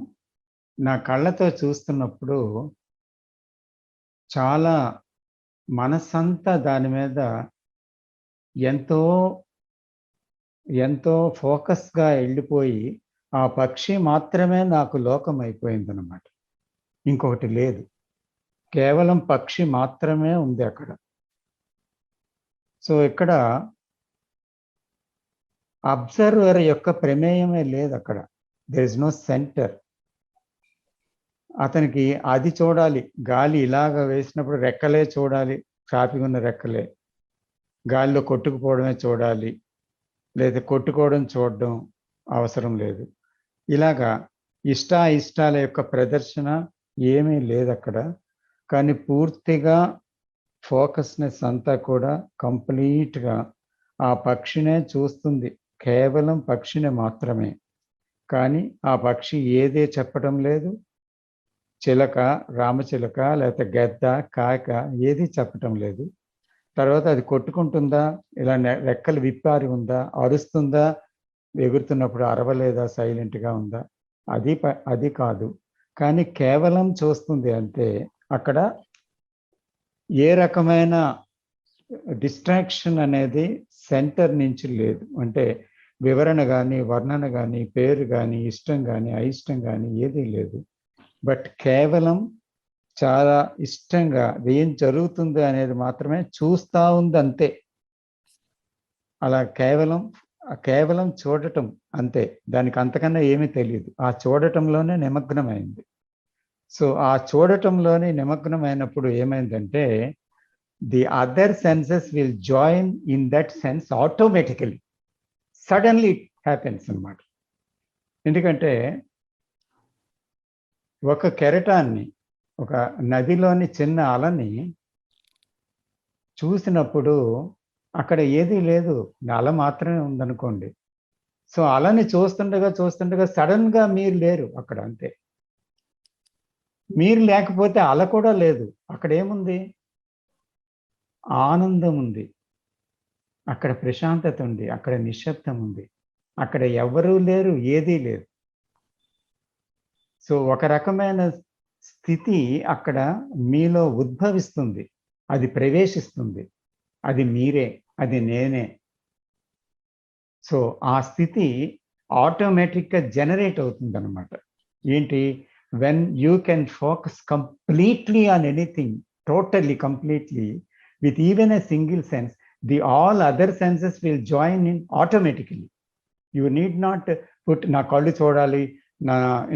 నా కళ్ళతో చూస్తున్నప్పుడు చాలా మనసంతా దాని మీద ఎంతో ఎంతో ఫోకస్గా వెళ్ళిపోయి ఆ పక్షి మాత్రమే నాకు లోకం అయిపోయిందన్నమాట. ఇంకొకటి లేదు, కేవలం పక్షి మాత్రమే ఉంది అక్కడ. సో ఇక్కడ అబ్జర్వర్ యొక్క ప్రమేయమే లేదు అక్కడ. There is no centre. అతనికి అది చూడాలి, గాలి ఇలాగ వేసినప్పుడు రెక్కలే చూడాలి, చాపి ఉన్న రెక్కలే, గాలిలో కొట్టుకుపోవడమే చూడాలి, లేదా కొట్టుకోవడం చూడడం అవసరం లేదు. ఇలాగా ఇష్టాల యొక్క ప్రదర్శన ఏమీ లేదు అక్కడ. కానీ పూర్తిగా ఫోకస్నెస్ అంతా కూడా కంప్లీట్గా ఆ పక్షినే చూస్తుంది, కేవలం పక్షిని మాత్రమే. కానీ ఆ పక్షి ఏదే చెప్పడం లేదు, చిలక, రామచిలక, లేకపోతే గద్ద, కాక ఏది చెప్పటం లేదు. తర్వాత అది కొట్టుకుంటుందా, ఇలా రెక్కలు విప్పారి ఉందా, అరుస్తుందా, ఎగురుతున్నప్పుడు అరవలేదా, సైలెంట్గా ఉందా, అది కాదు. కానీ కేవలం చూస్తుంది అంతే. అక్కడ ఏ రకమైన డిస్ట్రాక్షన్ అనేది సెంటర్ నుంచి లేదు. అంటే వివరణ కానీ, వర్ణన కానీ, పేరు కానీ, ఇష్టం కానీ, అయిష్టం కానీ ఏదీ లేదు. బట్ కేవలం చాలా ఇష్టంగా ఏం జరుగుతుంది అనేది మాత్రమే చూస్తూ ఉంది అంతే. అలా కేవలం చూడటం అంతే, దానికి అంతకన్నా ఏమీ తెలియదు. ఆ చూడటంలోనే నిమగ్నమైంది. సో ఆ చూడటంలోనే నిమగ్నమైనప్పుడు ఏమైందంటే the other senses will join in that sense automatically. Suddenly it happens అన్నమాట. ఎందుకంటే ఒక కెరటాన్ని, ఒక నదిలోని చిన్న అలని చూసినప్పుడు అక్కడ ఏదీ లేదు, అల మాత్రమే ఉందనుకోండి. సో అలని చూస్తుండగా సడన్గా మీరు లేరు అక్కడ, అంతే. మీరు లేకపోతే అల కూడా లేదు. అక్కడ ఏముంది? ఆనందం ఉంది, అక్కడ ప్రశాంతత ఉంది, అక్కడ నిశ్శబ్దం ఉంది, అక్కడ ఎవరూ లేరు, ఏదీ లేదు. సో ఒక రకమైన స్థితి అక్కడ మీలో ఉద్భవిస్తుంది, అది ప్రవేశిస్తుంది. అది మీరే, అది నేనే. సో ఆ స్థితి ఆటోమేటిక్గా జనరేట్ అవుతుంది అన్నమాట. ఏంటి? When you can focus completely on anything, totally completely, with even a single sense, the all other senses will join in automatically. You need not put నా కళ్ళు చూడాలి,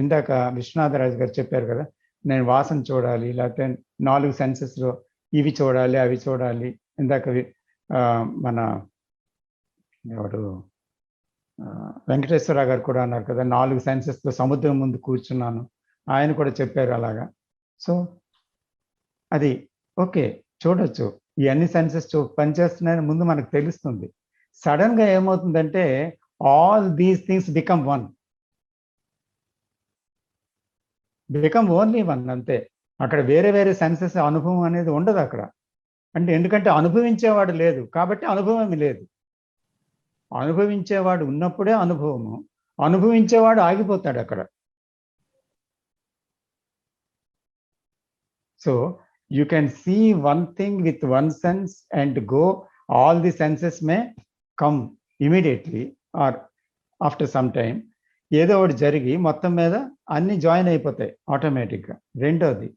ఇందాక విశ్వనాథరాజు గారు చెప్పారు కదా, నేను వాసన చూడాలి, లేకపోతే 4 సెన్సెస్లో ఇవి చూడాలి అవి చూడాలి. ఇందాక మన ఎవరు వెంకటేశ్వరరావు గారు కూడా అన్నారు కదా, 4 సెన్సెస్లో సముద్రం ముందు కూర్చున్నాను, ఆయన కూడా చెప్పారు అలాగా. సో అది ఓకే, చూడొచ్చు, ఈ అన్ని సెన్సెస్ పనిచేస్తున్నాయని ముందు మనకు తెలుస్తుంది. సడన్ గా ఏమవుతుందంటే all these things become only one, అంతే. అక్కడ వేరే వేరే సెన్సెస్ అనుభవం అనేది ఉండదు అక్కడ. అంటే ఎందుకంటే అనుభవించేవాడు లేదు కాబట్టి అనుభవం లేదు. అనుభవించేవాడు ఉన్నప్పుడే అనుభవము, అనుభవించేవాడు ఆగిపోతాడు అక్కడ. So you can see one thing with one sense and go, all the senses may come immediately or after some time. ఏదో ఒకటి జరిగి మొత్తం మీద అన్ని జాయిన్ అయిపోతాయి ఆటోమేటిక్గా. రెండోది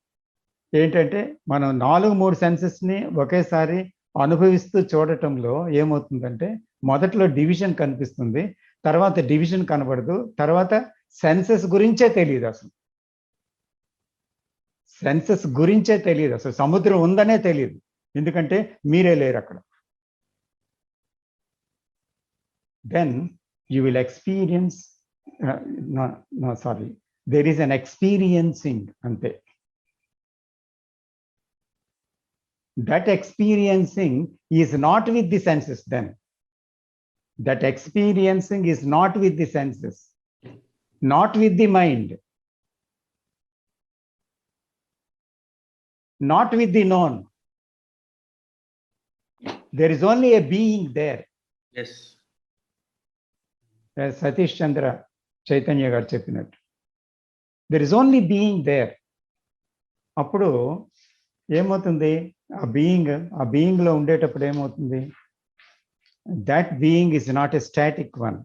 ఏంటంటే మనం 4-3 సెన్సెస్ని ఒకేసారి అనుభవిస్తూ చూడటంలో ఏమవుతుందంటే మొదట్లో డివిజన్ కనిపిస్తుంది, తర్వాత డివిజన్ కనబడదు, తర్వాత సెన్సెస్ గురించే తెలియదు, అసలు సెన్సెస్ గురించే తెలియదు, అసలు సముద్రం ఉందనే తెలియదు, ఎందుకంటే మీరే లేరు అక్కడ. Then you will experience, there is an experiencing, అంతే. That experiencing is not with the senses. Then that experiencing is not with the senses, not with the mind, not with the known. There is only a being there. Yes. As Satish Chandra Chaitanya garu cheppinattu, there is only being there. అప్పుడు ఏమవుతుంది, ఆ being లో ఉండేటప్పుడు ఏమవుతుంది, that being is not a static one.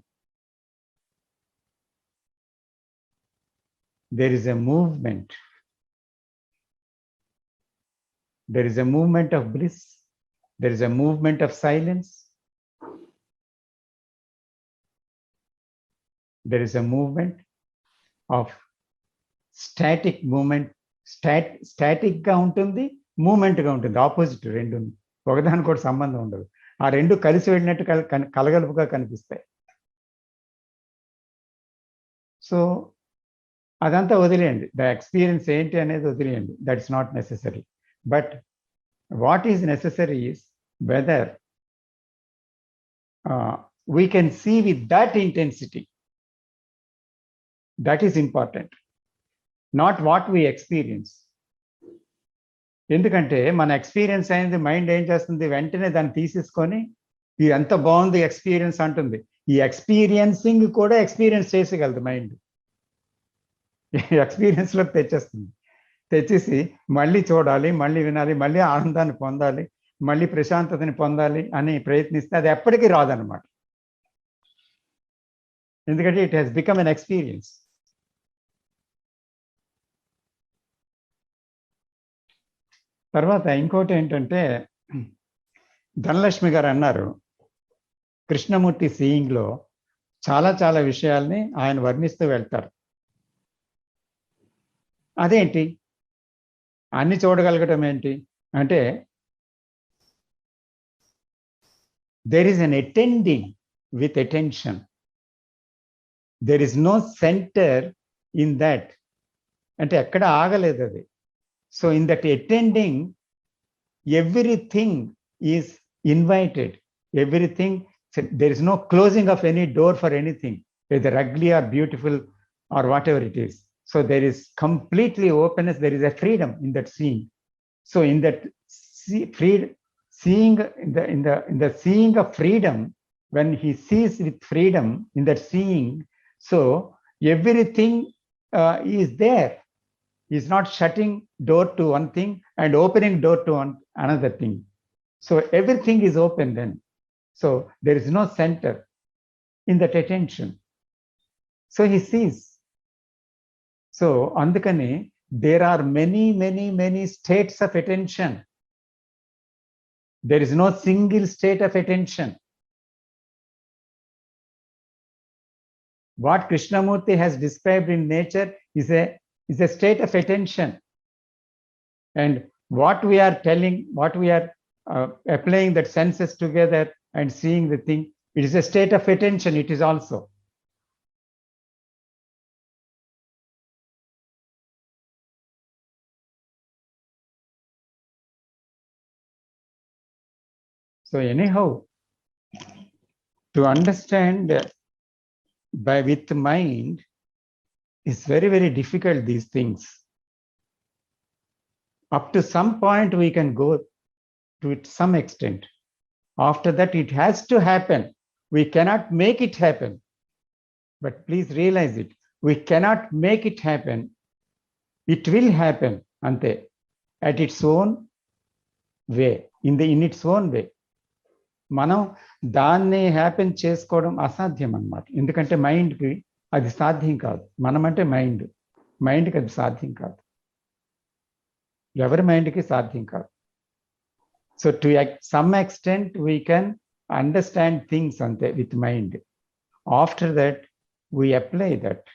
There is a movement. There is a movement of bliss. There is a movement of silence. There is a movement of static movement. Static గా ఉంటుంది, moment గా ఉంటుంది, opposite రెండు, ఒకదానికి కూడా సంబంధం ఉండదు. ఆ రెండు కలిసి వెళ్ళినట్టు కలగలుపుగా కనిపిస్తాయి. సో అదంతా వదిలేయండి, ద ఎక్స్పీరియన్స్ ఏంటి అనేది వదిలేయండి, that's not necessary. But what is necessary is whether we can see with that intensity. That is important, not what we experience. ఎందుకంటే మన ఎక్స్పీరియన్స్ అనేది మైండ్ ఏం చేస్తుంది, వెంటనే దాన్ని తీసేసుకొని ఇది ఎంత బాగుంది ఎక్స్పీరియన్స్ అంటుంది. ఈ ఎక్స్పీరియన్సింగ్ కూడా ఎక్స్పీరియన్స్ చేసేయగలదు మైండ్, ఎక్స్పీరియన్స్లోకి తెచ్చేస్తుంది. తెచ్చేసి మళ్ళీ చూడాలి, మళ్ళీ వినాలి, మళ్ళీ ఆనందాన్ని పొందాలి, మళ్ళీ ప్రశాంతతని పొందాలి అని ప్రయత్నిస్తే అది ఎప్పటికీ రాదనమాట. ఎందుకంటే it has become an experience. తర్వాత ఇంకోటి ఏంటంటే, ధనలక్ష్మి గారు అన్నారు, కృష్ణమూర్తి సీయింగ్లో చాలా చాలా విషయాల్ని ఆయన వర్ణిస్తూ వెళ్తారు. అదేంటి, అన్ని చూడగలగటం ఏంటి అంటే, there is an attending with attention. There is no center in that. అంటే ఎక్కడ ఆగలేదు అది. So in that attending, everything is invited. Everything, there is no closing of any door for anything, whether ugly or beautiful or whatever it is. So there is completely openness, there is a freedom in that seeing. So in that seeing, in the seeing of freedom, when he sees with freedom in that seeing, so everything is there. He is not shutting door to one thing and opening door to another thing. So everything is open then. So there is no center in that attention. So he sees. So అందుకని there are many states of attention. There is no single state of attention. what Krishnamurti has described in nature is a state of attention. And what we are telling, what we are applying that senses together and seeing the thing, it is a state of attention, it is also. So anyhow, to understand with mind is very, very difficult, these things. Up to some point we can go to it some extent. After that it has to happen. We cannot make it happen. But please realize it. We cannot make it happen. It will happen, ante, at its own way, in its own way. మనం దాన్ని happen చేసుకోవడం అసాధ్యం అన్నమాట. ఎందుకంటే మైండ్కి అది సాధ్యం కాదు. మనం అంటే మైండ్కి అది సాధ్యం కాదు. ఎవరి మైండ్కి సాధ్యం కాదు. So to some extent we can understand things అంతే with mind. After that we apply that.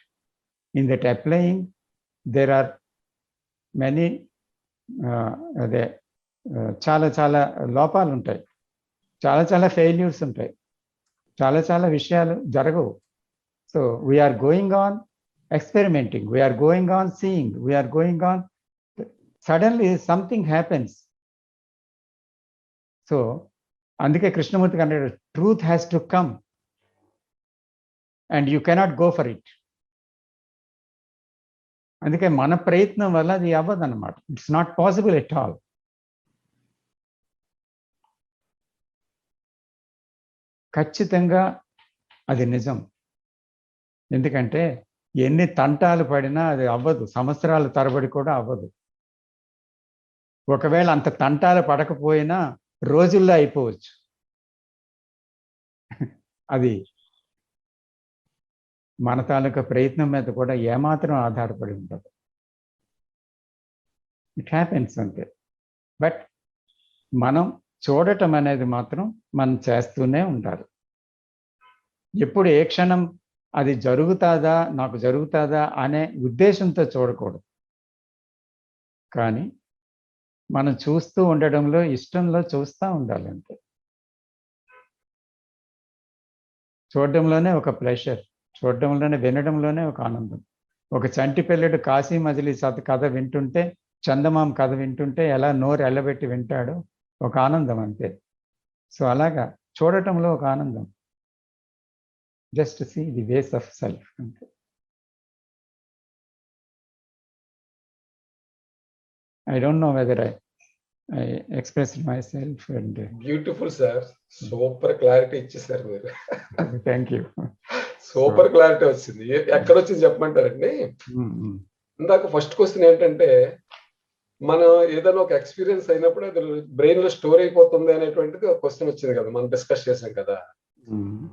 In that applying there are many చాలా లోపాలు ఉంటాయి, చాలా ఫెయిల్యూర్స్ ఉంటాయి, చాలా విషయాలు జరగవు. So we're going on experimenting, we're going on seeing, we're going on, suddenly something happens. So అందుకే కృష్ణమూర్తి అన్నాడు, truth has to come and you cannot go for it. అందుకే మన ప్రయత్నం వల్ల అది అవ్వదు అన్నమాట. It's not possible at all. ఖచ్చితంగా అది నిజం. ఎందుకంటే ఎన్ని తంటాలు పడినా అది అవ్వదు, సంవత్సరాల తరబడి కూడా అవ్వదు. ఒకవేళ అంత తంటాలు పడకపోయినా రోజుల్లో అయిపోవచ్చు. అది మన తాలూకా ప్రయత్నం మీద కూడా ఏమాత్రం ఆధారపడి ఉండదు. ఇట్ హ్యాపెన్స్ అంతే. బట్ మనం చూడటం అనేది మాత్రం మనం చేస్తూనే ఉండాలి. ఎప్పుడు ఏ క్షణం అది జరుగుతుందా, నాకు జరుగుతుందా అనే ఉద్దేశంతో చూడకూడదు. కానీ మనం చూస్తూ ఉండడంలో, ఇష్టంలో చూస్తూ ఉండాలి అంతే. చూడడంలోనే ఒక ప్లెషర్, చూడడంలోనే, వినడంలోనే ఒక ఆనందం. ఒక చంటి పిల్లడు కాశీ మజిలీ కథ వింటుంటే, చందమామ కథ వింటుంటే ఎలా నోరు ఎల్లబెట్టి వింటాడో ఒక ఆనందం అంతే. సో అలాగా చూడటంలో ఒక ఆనందం. Just see the ways of self అంతే. I don't know whether I expressed myself. And beautiful sir, super clarity ఇచ్చేసారు మీరు. Thank you. సూపర్ క్లారిటీ వచ్చింది. ఎక్కడ వచ్చింది చెప్పమంటారండి? ఇందాక ఫస్ట్ క్వశ్చన్ ఏంటంటే, మనం ఏదైనా ఒక ఎక్స్పీరియన్స్ అయినప్పుడు అది బ్రెయిన్ లో స్టోర్ అయిపోతుంది అనేటువంటిది ఒక క్వశ్చన్ వచ్చింది కదా, మనం డిస్కస్ చేసాం కదా.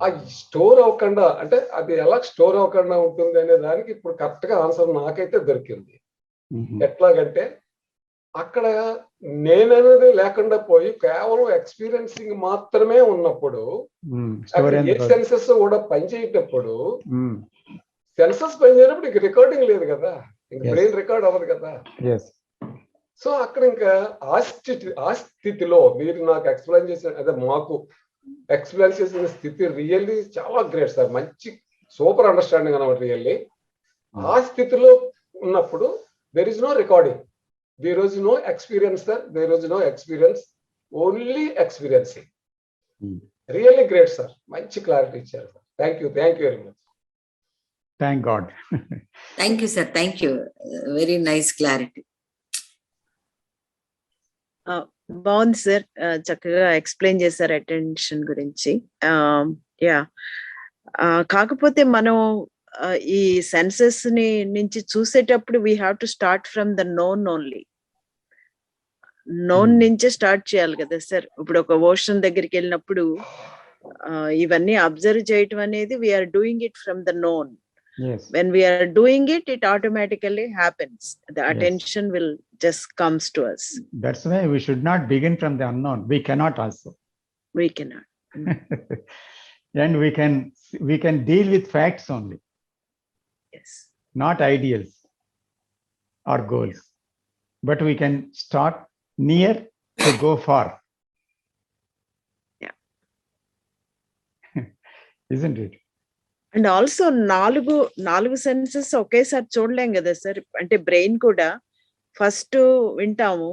ఆ స్టోర్ అవ్వకుండా, అంటే అది ఎలా స్టోర్ అవ్వకుండా ఉంటుంది అనే దానికి ఇప్పుడు కరెక్ట్ గా ఆన్సర్ నాకైతే దొరికింది. ఎట్లాగంటే, అక్కడ నేననేది లేకుండా పోయి కేవలం ఎక్స్పీరియన్సింగ్ మాత్రమే ఉన్నప్పుడు, ఏ సెన్సెస్ కూడా పనిచేయటప్పుడు, సెన్సెస్ పనిచేయనప్పుడు ఇంక రికార్డింగ్ లేదు కదా, ఇంక బ్రెయిన్ రికార్డ్ అవ్వదు కదా. సో అక్కడ ఇంకా ఆ స్థితిలో మీరు నాకు ఎక్స్ప్లెయిన్ చేసిన, అదే మాకు ఎక్స్ప్లెయిన్ చేసిన స్థితి రియల్లీ చాలా గ్రేట్ సార్. మంచి సూపర్ అండర్స్టాండింగ్ అన్నమాట రియల్లీ. ఆ స్థితిలో ఉన్నప్పుడు there is no recording, there was no experience, sir. There was no experience, only experiencing. Really great, sir. Much clarity, sir. Thank you very much. Thank God. Thank you, sir. Thank you. Very nice clarity. బాగుంది sir, చక్కగా explain చేశారు attention గురించి. కాకపోతే మనం ఈ senses నుంచి చూసేటప్పుడు we have to start from the known only. Known నుంచే స్టార్ట్ చేయాలి కదా సార్. ఇప్పుడు ఒక ఓషన్ దగ్గరికి వెళ్ళినప్పుడు ఇవన్నీ అబ్జర్వ్ చేయటం అనేది we are doing it from the known. When we are doing it, it automatically happens. The attention will just comes to us. That's why we should not begin from the unknown. We cannot also. We cannot. And we can deal with facts only. Yes. not ideals or goals, but we can start near to go far. Yeah. Isn't it? And also నాలుగు senses ఒకేసారి చూడలేం కదా sir. అంటే brain కూడా first వింటాము,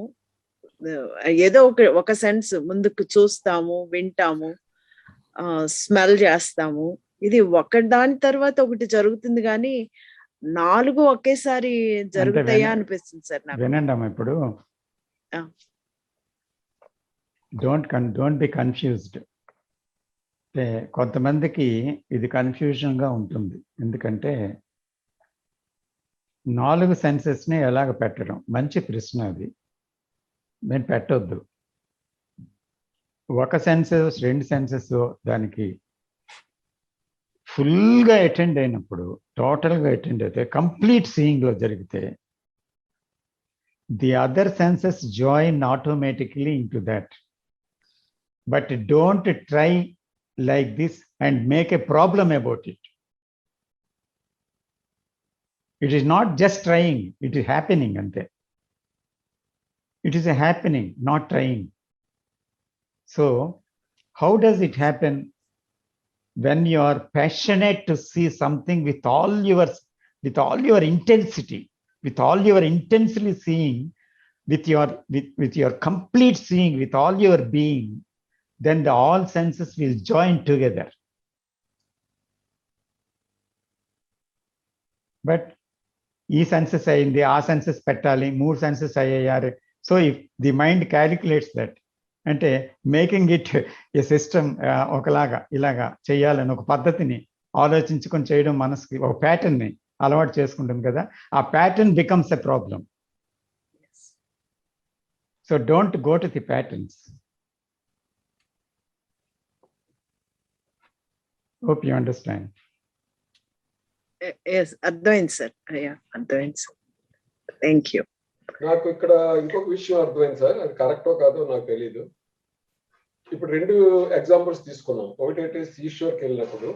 ఏదో ఒక sense ముందుకు చూస్తాము, వింటాము, స్మెల్ చేస్తాము. ఇది దాని తర్వాత ఒకటి జరుగుతుంది, కానీ 4 ఒకేసారి జరుగుతాయా అనిపిస్తుంది సార్ నాకు. వినండి అమ్మా, ఇప్పుడు డోంట్ బి కన్ఫ్యూజ్డ్. కొంతమందికి ఇది కన్ఫ్యూజన్ గా ఉంటుంది. ఎందుకంటే 4 సెన్సెస్ ని ఎలాగ పెట్టడం? మంచి ప్రశ్న అది. నేను పెట్టొద్దు. ఒక సెన్సెస్ 2 సెన్సెస్ దానికి ఫుల్గా అటెండ్ అయినప్పుడు, టోటల్గా అటెండ్ అయితే, కంప్లీట్ సీయింగ్ లో జరిగితే, the other senses join automatically into that. But don't try like this and make a problem about it. It is not just trying, it is happening ante. It is a happening, not trying. So how does it happen? When you are passionate to see something with all your intensity, with all your intensely seeing, with your complete seeing, with all your being, then all senses will join together. But ee senses ayindi, aa senses pettali, 3 senses ayyaru. So if the mind calculates that, ante making it a system, okalaga ilaga cheyalani oka paddhatini ఆలోచించుకొని చేయడం మనసుకి ఒక pattern ని అలవాటు చేసుకుంటుంది కదా, ఆ pattern becomes a problem. So don't go to the patterns. Hope you understand. Yes, అర్థమైంది సార్. అర్థమైంది సార్. Thank you. నాకు ఇక్కడ ఇంకొక విషయం అర్థమైంది సార్, అది కరెక్టో కాదో నాకు తెలీదు. ఇప్పుడు 2 ఎగ్జాంపుల్స్ తీసుకున్నాం. ఒకటి సీషోర్కి వెళ్ళినప్పుడు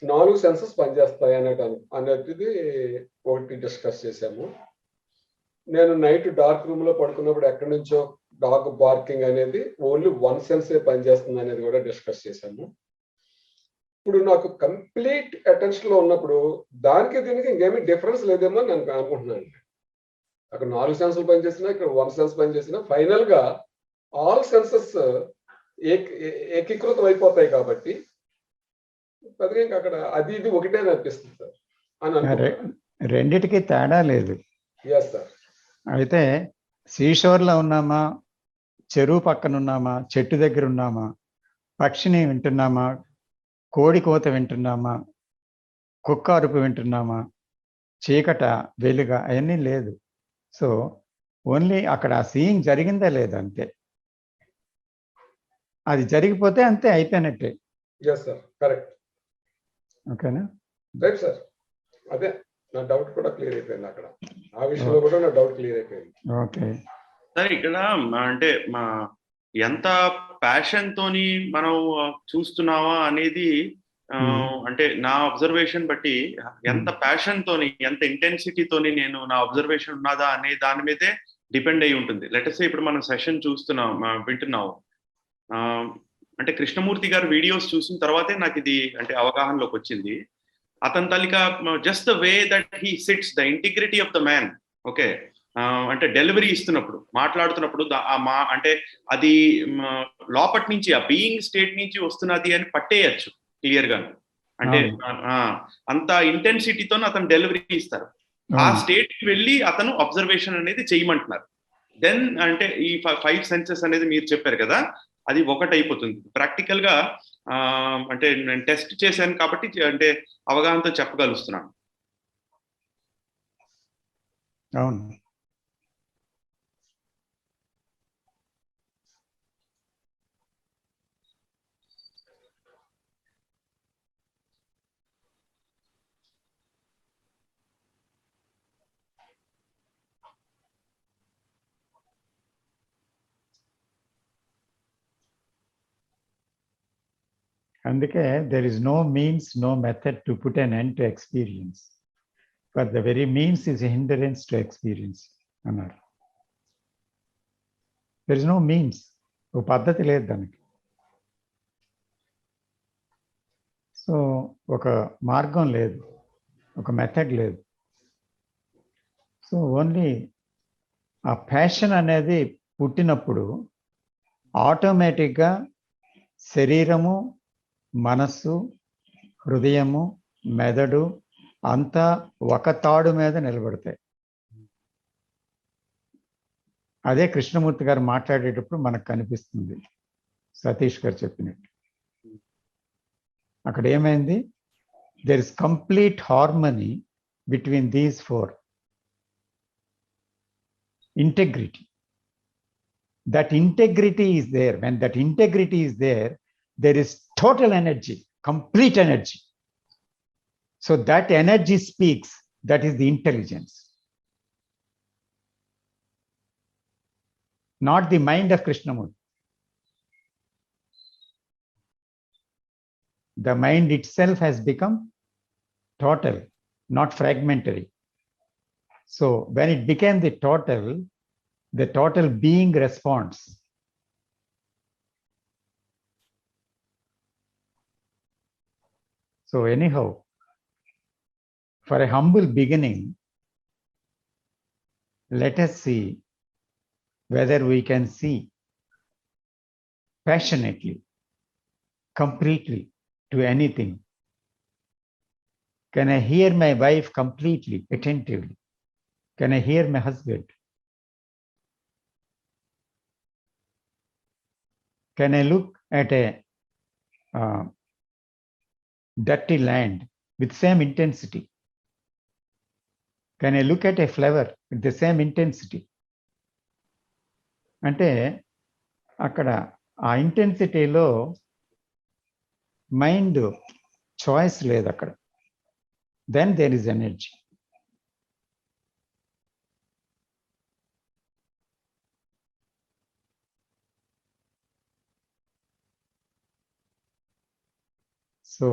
4 సెన్సెస్ పనిచేస్తాయి అనేది ఒకటి డిస్కస్ చేశాము. నేను నైట్ డార్క్ రూమ్ లో పడుకున్నప్పుడు ఎక్కడి నుంచో డాగ్ బార్కింగ్ అనేది ఓన్లీ 1 సెన్సే పనిచేస్తుంది అనేది కూడా డిస్కస్ చేశాము. ఇప్పుడు నాకు కంప్లీట్ అటెన్షన్ లో ఉన్నప్పుడు దానికి దీనికి ఇంకేమీ డిఫరెన్స్ లేదేమో నేను అనుకుంటున్నాను. అక్కడ 4 సెన్సులు పనిచేసినా, ఇక్కడ 1 సెన్స్ పనిచేసినా, ఫైనల్ గా ఆల్ సెన్సెస్ ఏకీకృతం అయిపోతాయి కాబట్టి అక్కడ అది ఇది ఒకటే అనిపిస్తుంది సార్ అని అనుకుంటున్నాను. రెండిటికి తేడా లేదు. Yes sir. అయితే సీషోర్ లో ఉన్నామా, చెరువు పక్కన ఉన్నామా, చెట్టు దగ్గర ఉన్నామా, పక్షిని వింటున్నామా, కోడి కోత వింటున్నామా, కుక్క అరుపు వింటున్నామా, చీకట వెలుగ అవన్నీ లేదు. సో ఓన్లీ అక్కడ సీయింగ్ జరిగిందా లేదా అంతే. అది జరిగిపోతే అంతే, అయిపోయినట్టే. కరెక్ట్. ఓకేనా? Right sir. అదే నా డౌట్ కూడా క్లియర్ అయిపోయింది. అక్కడ ఆ విషయంలో కూడా నా డౌట్ క్లియర్ అయిపోయింది. ఓకే సార్, ఇక్కడ అంటే ఎంత ప్యాషన్ తోని మనం చూస్తున్నావా అనేది, అంటే నా అబ్జర్వేషన్ బట్టి ఎంత ప్యాషన్ తోని, ఎంత ఇంటెన్సిటీ తోని నేను నా అబ్జర్వేషన్ ఉన్నదా అనే దాని మీదే డిపెండ్ అయి ఉంటుంది. లెటర్స్ ఇప్పుడు మనం సెషన్ చూస్తున్నాం, వింటున్నాం. అంటే కృష్ణమూర్తి గారు వీడియోస్ చూసిన తర్వాతే నాకు ఇది అంటే అవగాహనలోకి వచ్చింది. అతని తాలికా just the way that he sits, the integrity of the man. Okay, అంటే డెలివరీ ఇస్తున్నప్పుడు, మాట్లాడుతున్నప్పుడు అంటే అది లోపటి నుంచి, ఆ బీయింగ్ స్టేట్ నుంచి వస్తున్నది అని పట్టేయచ్చు క్లియర్ గా. అంటే అంత ఇంటెన్సిటీతో అతను డెలివరీ ఇస్తారు. ఆ స్టేట్ కి వెళ్ళి అతను అబ్జర్వేషన్ అనేది చేయమంటున్నారు. దెన్ అంటే ఈ 5 సెన్సెస్ అనేది మీరు చెప్పారు కదా, అది ఒకటి అయిపోతుంది. ప్రాక్టికల్ గా అంటే నేను టెస్ట్ చేశాను కాబట్టి అంటే అవగాహనతో చెప్పగలుగుతున్నాను. అవును. అందుకే there is no means, no method to put an end to experience. But the very means is a hindrance to experience అన్నారు. There is no means. ఒక పద్ధతి లేదు దానికి. సో ఒక మార్గం లేదు, ఒక మెథడ్ లేదు. సో ఓన్లీ ఆ ప్యాషన్ అనేది పుట్టినప్పుడు ఆటోమేటిక్గా శరీరము, మనస్సు, హృదయము, మెదడు అంతా ఒక తాడు మీద నిలబడతాయి. అదే కృష్ణమూర్తి గారు మాట్లాడేటప్పుడు మనకు కనిపిస్తుంది, సతీష్ గారు చెప్పినట్టు. అక్కడ ఏమైంది? There is complete harmony between these four. Integrity. That integrity is there. When that integrity is there, there is total energy, complete energy. So that energy speaks. That is the intelligence. Not the mind of Krishnamurti. The mind itself has become total, not fragmentary. So when it became the total being responds. So anyhow, for a humble beginning, let us see whether we can see passionately, completely to anything. Can I hear my wife completely, attentively? Can I hear my husband? Can I look at a dirty land with same intensity? Can I look at a flower with the same intensity? అంటే అక్కడ ఆ ఇంటెన్సిటీలో mind choice లేదు అక్కడ. Then there is energy. So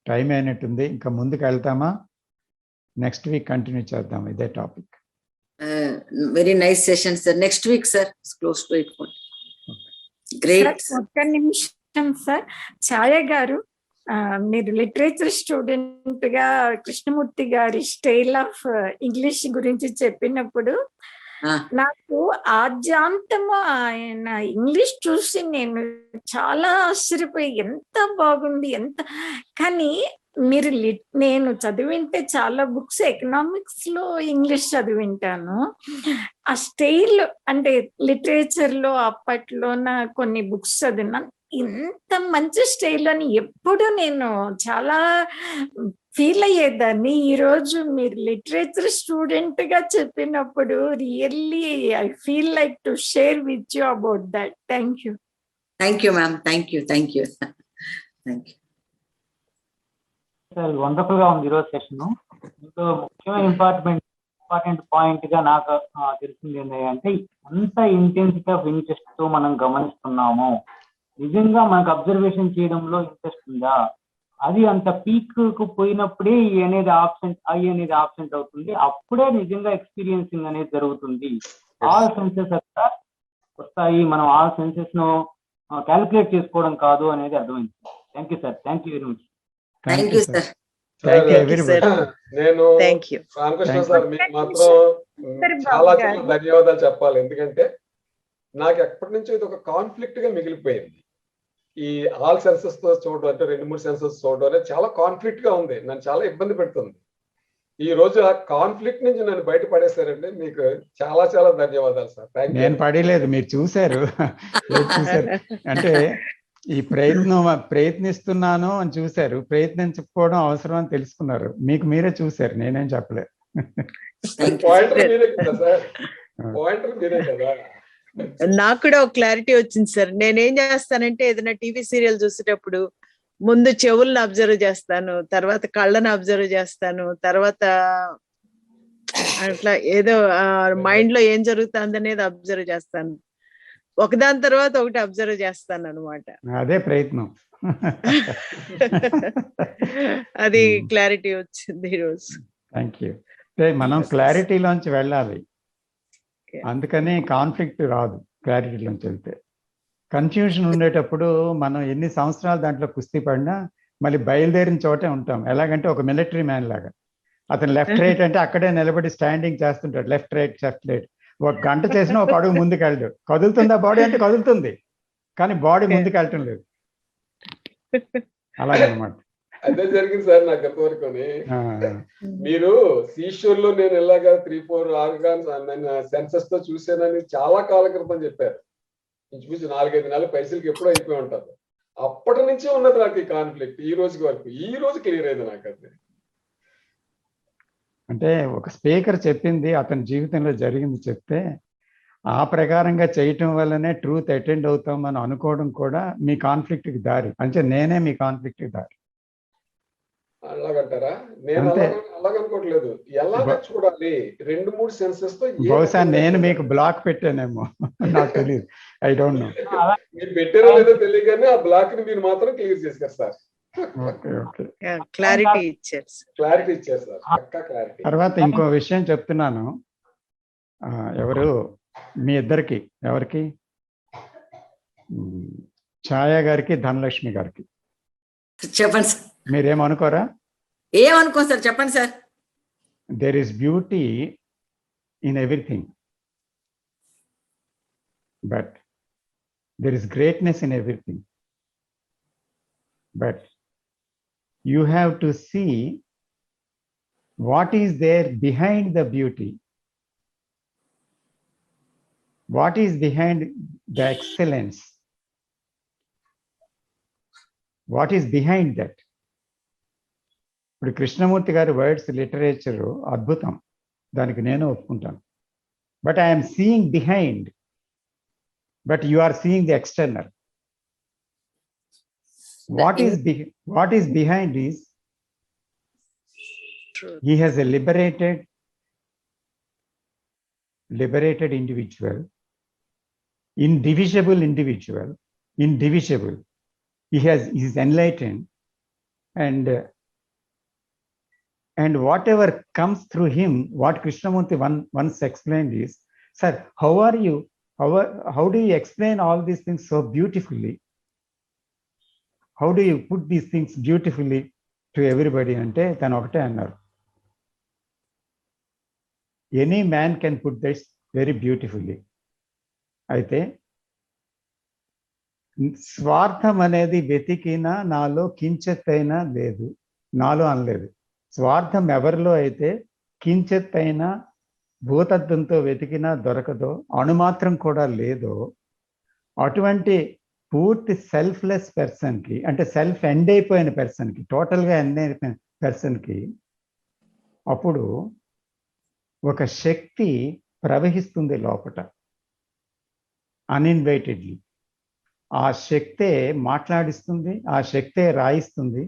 time అయినట్టుంది, ఇంకా ముందుకు వెళ్తామా? Next week continue చేద్దాం ఇదే టాపిక్. Very nice session sir. Next week sir close to it. Great. ఒక్క నిమిషం సార్. ఛాయ గారు, మీరు లిటరేచర్ స్టూడెంట్ గా కృష్ణమూర్తి గారి స్టైల్ ఆఫ్ ఇంగ్లీష్ గురించి చెప్పినప్పుడు నాకు ఆద్యాంతము ఆయన ఇంగ్లీష్ చూసి నేను చాలా ఆశ్చర్యపోయి, ఎంత బాగుంది, ఎంత. కానీ మీరు నేను చదివింటే చాలా బుక్స్ ఎకనామిక్స్ లో ఇంగ్లీష్ చదివింటాను. ఆ స్టైల్ అంటే లిటరేచర్ లో అప్పట్లో నా కొన్ని బుక్స్ చదివినా, ఇంత మంచి స్టైల్ అని ఎప్పుడు నేను చాలా ఫీల్ అయ్యేదాన్ని. ఈరోజు మీరు లిటరేచర్ స్టూడెంట్ గా చెప్పినప్పుడు really I feel like to share with you about that. Thank you. Thank you ma'am. Thank you. Thank you. Thank you. Wonderful గా ఉంది ఈరోజు సెషన్. ఇంకో ముఖ్యమైన ఇంపార్టెంట్ పాయింట్ గా నాకు తెలిసింది ఏంటంటే, ఎంత ఇంటెన్సిటీ ఆఫ్ ఇంట్రెస్ట్ తో మనం గమనిస్తున్నాము, నిజంగా మనకు అబ్జర్వేషన్ చేయడంలో ఇంట్రెస్ట్ ఉందా, అది అంత పీక్ కు పోయినప్పుడే ఐ అనేది ఆబ్సెంట్ అవుతుంది. అప్పుడే నిజంగా ఎక్స్పీరియన్సింగ్ అనేది జరుగుతుంది. ఆల్ సెన్సెస్ అక్కడ వస్తాయి, మనం ఆల్ సెన్సెస్ ను క్యాలిక్యులేట్ చేసుకోవడం కాదు అనేది అర్థమైంది. Thank you sir. Thank you very much. Thank you sir. నేను రామకృష్ణ సార్ మీకు మాత్రం చాలా చాలా ధన్యవాదాలు చెప్పాలి. ఎందుకంటే నాకు ఎప్పటి నుంచో ఇది ఒక కాన్ఫ్లిక్ట్ గా మిగిలిపోయింది. ఈ ఆల్ సెన్సెస్ తో చూడడం అంటే 2-3 సెన్సెస్ చూడడం అనేది చాలా కాన్ఫ్లిక్ట్ గా ఉంది, నన్ను చాలా ఇబ్బంది పెడుతుంది. ఈ రోజు ఆ కాన్ఫ్లిక్ట్ నుంచి నన్ను బయటపడేశారండి. మీకు చాలా చాలా ధన్యవాదాలు సార్. నేను పడలేదు, మీరు చూశారు. అంటే ఈ ప్రయత్నిస్తున్నాను అని చూశారు, ప్రయత్నించకపోవడం అవసరం అని తెలుసుకున్నారు. మీకు మీరే చూశారు, నేనేం చెప్పలేదు. నాకు కూడా ఒక క్లారిటీ వచ్చింది సార్. నేనేం చేస్తానంటే ఏదైనా టీవీ సీరియల్ చూసేటప్పుడు ముందు చెవులను అబ్జర్వ్ చేస్తాను, తర్వాత కళ్ళను అబ్జర్వ్ చేస్తాను, తర్వాత అట్లా ఏదో మైండ్ లో ఏం జరుగుతుంది అనేది అబ్జర్వ్ చేస్తాను. ఒకదాని తర్వాత ఒకటి అబ్జర్వ్ చేస్తాను అనమాట. అదే ప్రయత్నం. అది క్లారిటీ వచ్చింది ఈరోజు. Thank you. మనం క్లారిటీలోంచి వెళ్ళాలి, అందుకని కాన్ఫ్లిక్ట్ రాదు. క్లారిటీలోంచి వెళ్తే కన్ఫ్యూజన్ ఉండేటప్పుడు మనం ఎన్ని సంవత్సరాలు దాంట్లో కుస్తీ పడినా మళ్ళీ బయలుదేరిన చోటే ఉంటాం. ఎలాగంటే ఒక మిలిటరీ మ్యాన్ లాగా అతను లెఫ్ట్ రైట్ అంటే అక్కడే నిలబడి స్టాండింగ్ చేస్తుంటాడు. Left right left right. ఒక గంట చేసినా ఒక అడుగు ముందుకు వెళ్ళడు. కదులుతుందా బాడీ అంటే కదులుతుంది, కానీ బాడీ ముందుకు వెళ్ళటం లేదు. అలాగనమాట. అదే జరిగింది సార్ నాకు ఎంతవరకుని. మీరు సీషోర్ లో నేను ఇలాగా 3-4 ఆర్గాన్స్ సెన్సస్ తో చూసానని చాలా కాలం క్రితం చెప్పారు. ఇంచుమించు 4-5 నెలల పైసలకి ఎప్పుడో అయిపోయి ఉంటారు. అప్పటి నుంచే ఉన్నది నాకు ఈ కాన్ఫ్లిక్ట్. ఈ రోజుకి వరకు, ఈ రోజు క్లియర్ అయింది నాకు. అది అంటే ఒక స్పీకర్ చెప్పింది అతని జీవితంలో జరిగింది చెప్తే ఆ ప్రకారంగా చేయటం వల్లనే ట్రూత్ అటెండ్ అవుతాం అని అనుకోవడం కూడా మీ కాన్ఫ్లిక్ట్కి దారి. అంటే నేనే మీ కాన్ఫ్లిక్ట్కి దారి. అలాగంటారా? నేను అలాగనుకోవట్లేదు. ఎలాగ చూడాలి 2-3 సెన్సెస్ తో. బహుశా నేను మీకు బ్లాక్ పెట్టానేమో, నాకు తెలియదు. I don't know. మీరు పెట్టారో లేదో తెలియదు, కానీ ఆ బ్లాక్ ని మీరు మాత్రం క్లియర్ చేశారు సార్. క్లారిటీ ఇచ్చారు సార్. పక్కా క్లారిటీ. తర్వాత ఇంకో విషయం చెప్తున్నాను. ఎవరు మీ ఇద్దరికి, ఎవరికి, ఛాయా గారికి ధనలక్ష్మి గారికి చెప్పండి సార్. మీరేమనుకోరా? ఏమనుకో సార్, చెప్పండి sir. There is beauty in everything, but there is greatness in everything. But you have to see what is there behind the beauty, what is behind the excellence, what is behind that. ఇప్పుడు కృష్ణమూర్తి గారి words literature అద్భుతం, దానికి నేను ఒప్పుకుంటాను. But I'm seeing behind, but you are seeing the external. What is behind is he has a liberated individual, indivisible individual, indivisible. He is enlightened, and whatever comes through him, what Krishnamurti once explained is, sir, how do you explain all these things so beautifully? How do you put these things beautifully to everybody? అంటే తను ఒకటే అన్నారు, any man can put this very beautifully. అయితే స్వార్థం అనేది వెతికినా నాలో కించెత్తైనా లేదు, నాలో అనలేదు. స్వార్థం ఎవరిలో అయితే కించెత్తైనా భూతత్వంతో వెతికినా దొరకదో, అణుమాత్రం కూడా లేదో, అటువంటి పూర్తి సెల్ఫ్లెస్ పర్సన్కి, అంటే సెల్ఫ్ ఎండ్ అయిపోయిన పర్సన్కి, టోటల్గా ఎండ్ అయిపోయిన పర్సన్కి అప్పుడు ఒక శక్తి ప్రవహిస్తుంది లోపట అన్ఇన్వైటెడ్లీ. ఆ శక్తే మాట్లాడిస్తుంది, ఆ శక్తే రాయిస్తుంది,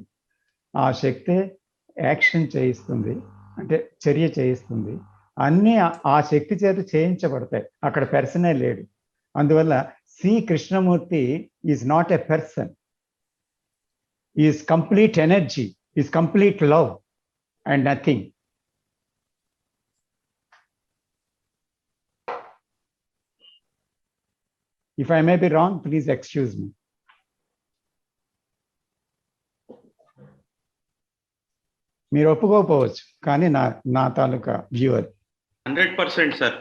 ఆ శక్తే యాక్షన్ చేయిస్తుంది, అంటే చర్య చేయిస్తుంది. అన్నీ ఆ శక్తి చేత చేయించబడతాయి, అక్కడ పర్సనే లేడు. అందువల్ల C. Krishnamurti is not a person. He is complete energy, is complete love and nothing. If I may be wrong, please excuse me. మీరు ఒప్పుకోకపోవచ్చు, కానీ నా తాలూకా వ్యూవర్. 100% సార్.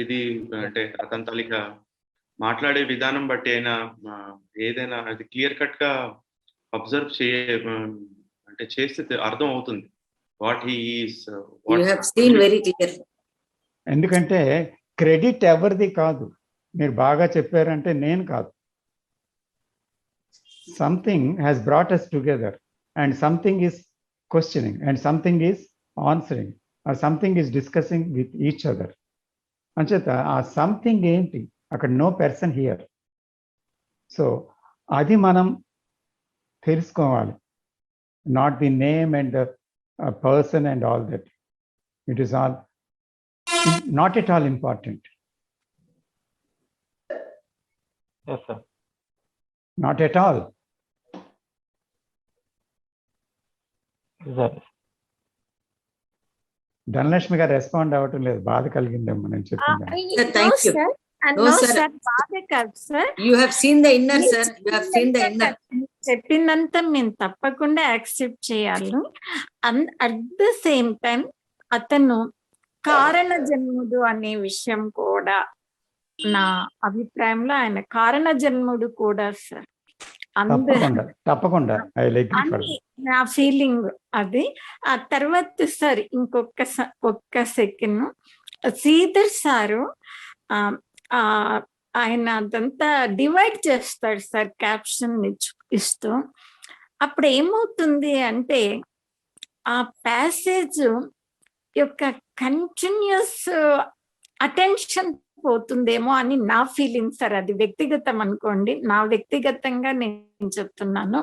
ఇది అంటే అతని తాలూకా మాట్లాడే విధానం బట్టి అయినా ఏదైనా అది క్లియర్ కట్ గా అబ్జర్వ్ అంటే చేస్తే అర్థం అవుతుంది వాట్ హీ ఈస్. ఎందుకంటే క్రెడిట్ ఎవరిది కాదు, మీరు బాగా చెప్పారంటే నేను కాదు. Something has brought us together and something is questioning and something is answering or something is discussing with each other. అంచేత ఆ సంథింగ్ ఏంటి, అక్కడ నో పర్సన్ హియర్. సో అది మనం తెలుసుకోవాలి. Not the name and the person and all that. It is all not at all important. Yes, sir. Not at all. Exactly. Dhanalakshmi గారు respond అవ్వటం లేదు, బాధ కలిగిందేమో నేను చెప్పింది. Thank you. No, sir. బాధే కాదు sir. You have seen the inner, sir. You have seen the inner. చెప్పిందంతా మేము తప్పకుండా యాక్సెప్ట్ చేయాలి. అట్ ద సేమ్ టైం అతను కారణ జన్ముడు అనే విషయం కూడా నా అభిప్రాయంలో ఆయన కారణ జన్ముడు కూడా సార్. తప్పకుండా నా ఫీలింగ్ అది. ఆ తర్వాత సార్ ఒక్క సెకండ్, శ్రీధర్ సారు ఆయన అదంతా డివైడ్ చేస్తాడు సార్ క్యాప్షన్ ఇస్తూ. అప్పుడు ఏమవుతుంది అంటే ఆ ప్యాసేజ్ యొక్క కంటిన్యూస్ అటెన్షన్ పోతుందేమో అని నా ఫీలింగ్ సార్. అది వ్యక్తిగతం అనుకోండి, నా వ్యక్తిగతంగా నేను చెప్తున్నాను.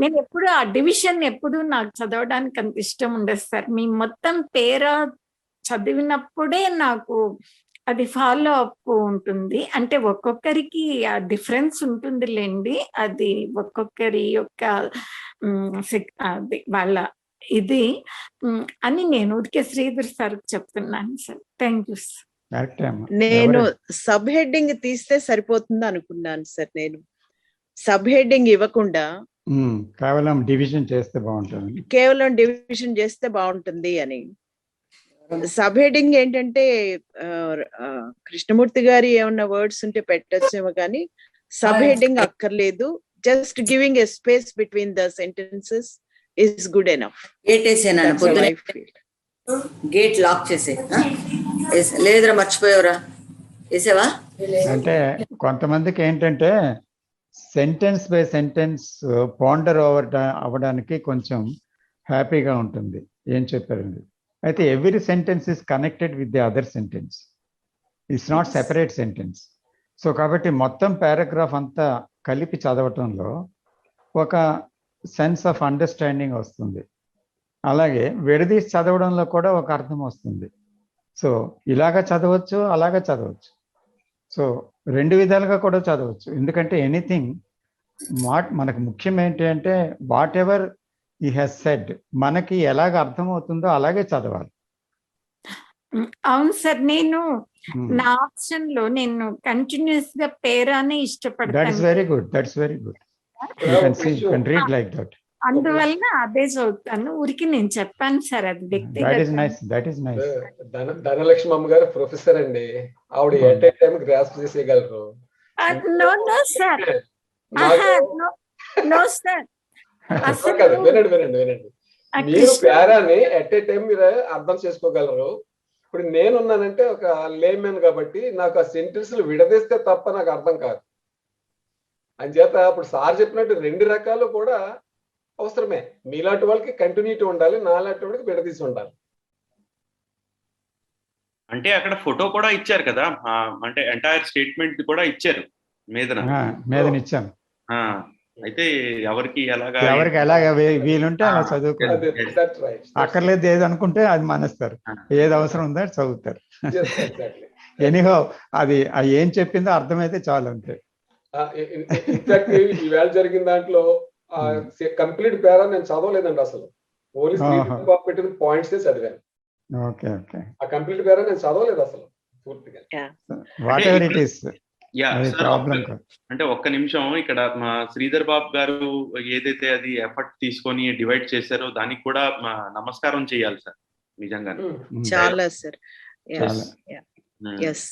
నేను ఎప్పుడు ఆ డివిజన్ ఎప్పుడు నాకు చదవడానికి అంత ఇష్టం ఉండదు సార్. మీ మొత్తం పేరా చదివినప్పుడే నాకు అది ఫాలో అప్ ఉంటుంది. అంటే ఒక్కొక్కరికి ఆ డిఫరెన్స్ ఉంటుంది లేండి, అది ఒక్కొక్కరి యొక్క వాళ్ళ ఇది అని నేను ఊరికే శ్రీధర్ సార్ చెప్తున్నాను సార్. Thank you sir. నేను సబ్ హెడ్డింగ్ తీస్తే సరిపోతుంది అనుకున్నాను సార్. నేను సబ్ హెడ్డింగ్ ఇవ్వకుండా కేవలం డివిజన్ చేస్తే బాగుంటుంది అని. సబ్ హెడ్డింగ్ ఏంటంటే కృష్ణమూర్తి గారి ఏమన్నా వర్డ్స్ ఉంటే పెట్టొచ్చేమో, కానీ సబ్ హెడ్డింగ్ అక్కర్లేదు. Just giving a space between the sentences is good enough. Gate lock చేసే లేదురా, మర్చిపోయావురా, వేసావా? అంటే కొంతమందికి ఏంటంటే సెంటెన్స్ బై సెంటెన్స్ పాండర్ అవ్వడానికి కొంచెం హ్యాపీగా ఉంటుంది. ఏం చెప్పారండి? అయితే every sentence is connected with the other sentence, it's not separate sentence. So కాబట్టి మొత్తం పారాగ్రాఫ్ అంతా కలిపి చదవటంలో ఒక సెన్స్ ఆఫ్ అండర్స్టాండింగ్ వస్తుంది. అలాగే విడదీసి చదవడంలో కూడా ఒక అర్థం వస్తుంది. సో ఇలాగ చదవచ్చు, అలాగ చదవచ్చు. సో రెండు విధాలుగా కూడా చదవచ్చు. ఎందుకంటే ఎనీథింగ్ మనకు ముఖ్యం ఏంటి అంటే what ever he has said మనకి ఎలాగ అర్థమవుతుందో అలాగే చదవాలి. అవును సార్. నేను నా ఆప్షన్ లో నేను కంటిన్యూస్ గా పేరానే ఇష్టపడతాను. That's very good. You can see, you can read like that. అందువలన అదే చదువుతాను. ఊరికి నేను చెప్పాను సార్, అది వ్యక్తిగత. ధనలక్ష్మి అమ్మ గారు ప్రొఫెసర్ అండి, ఆవిడ ఎట్ ఏ టైం గ్రాస్ప్ చేసేయగలరు. వినండి, మీరు పేరాని ఎట్ ఏ టైం మీరు అర్థం చేసుకోగలరు. ఇప్పుడు నేనున్నానంటే ఒక లేమెన్ కాబట్టి నాకు ఆ సెంటెన్స్ విడదీస్తే తప్ప నాకు అర్థం కాదు. అంచేత ఇప్పుడు సార్ చెప్పినట్టు రెండు రకాలు కూడా అవసరమే. మీలాంటి వాళ్ళకి కంటిన్యూటీ ఉండాలి, నాలాంటి వాళ్ళకి విడదీసి ఉండాలి. అంటే అక్కడ ఫోటో కూడా ఇచ్చారు కదా, అంటే ఎంటైర్ స్టేట్మెంట్ కూడా ఇచ్చారు మీద ఇచ్చాను. అయితే ఎవరికి ఎలాగా వీలుంటే అలా చదువుకోవాలి. అక్కర్లేదు ఏది అనుకుంటే అది మానేస్తారు, ఏది అవసరం ఉందో అది చదువుతారు. ఎనీహో అది ఏం చెప్పిందో అర్థమైతే చాలు అంతే. ఇన్ఫాక్ట్ ఈవేళ జరిగిన దాంట్లో కంప్లీట్ పేరా నేను చదవలేదండి అసలు. ఓన్లీ పెట్టిన పాయింట్స్ చదివాను. ఆ కంప్లీట్ పేరా నేను చదవలేదు అసలు పూర్తిగా. అంటే ఒక్క నిమిషం, ఇక్కడ మా శ్రీధర్ బాబు గారు ఏదైతే అది ఎఫర్ట్ తీసుకొని డివైడ్ చేశారో దానికి కూడా నమస్కారం చేయాలి సార్, నిజంగా. చాలా సార్. ఎస్,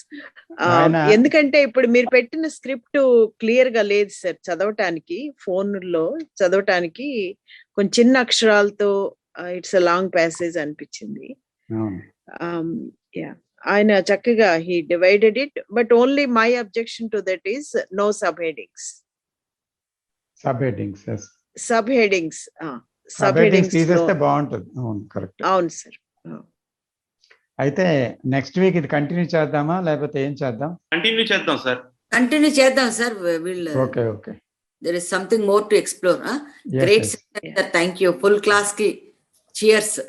ఎందుకంటే ఇప్పుడు మీరు పెట్టిన స్క్రిప్ట్ క్లియర్ గా లేదు సార్ చదవటానికి. ఫోన్ లో చదవటానికి కొంచెం చిన్న అక్షరాలతో ఇట్స్ అ లాంగ్ ప్యాసేజ్ అనిపించింది. ఆయన చక్కగా he divided it, but only my objection to that is no sub headings. అవును సార్. అయితే నెక్స్ట్ వీక్ ఇది కంటిన్యూ చేద్దామా లేకపోతే ఏం చేద్దాం? కంటిన్యూ చేద్దాం sir. Okay. there is something more to explore. Great sir, thank you. Full class ki cheers.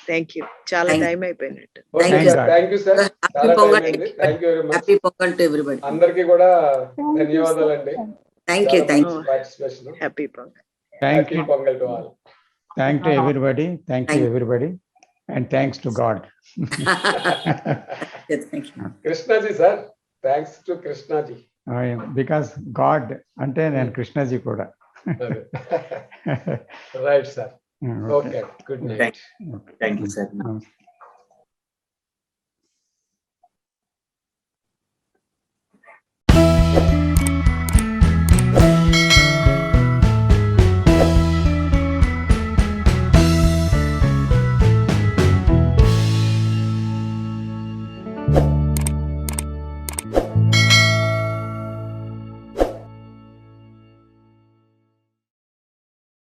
Thank you. చాలా Thank- time అయిపోయినట్టు. Okay Thank you, sir, thank you sir. Happy చాలా time Pongal. అయింది. Thank you very much. Happy pongal to everybody. అందరికీ కూడా Thank you, ధన్యవాదాలండి. sir. Thank you, thank you. Participation. Happy pongal. Thank happy you. Pongal to all. Thank to everybody. Thank you, Thank you. everybody. And thanks to God. Thank you. Krishnaji sir, thanks to Krishnaji. Because God అంటే నేను కృష్ణజీ కూడా. Right sir. Okay, good night. Thank you sir.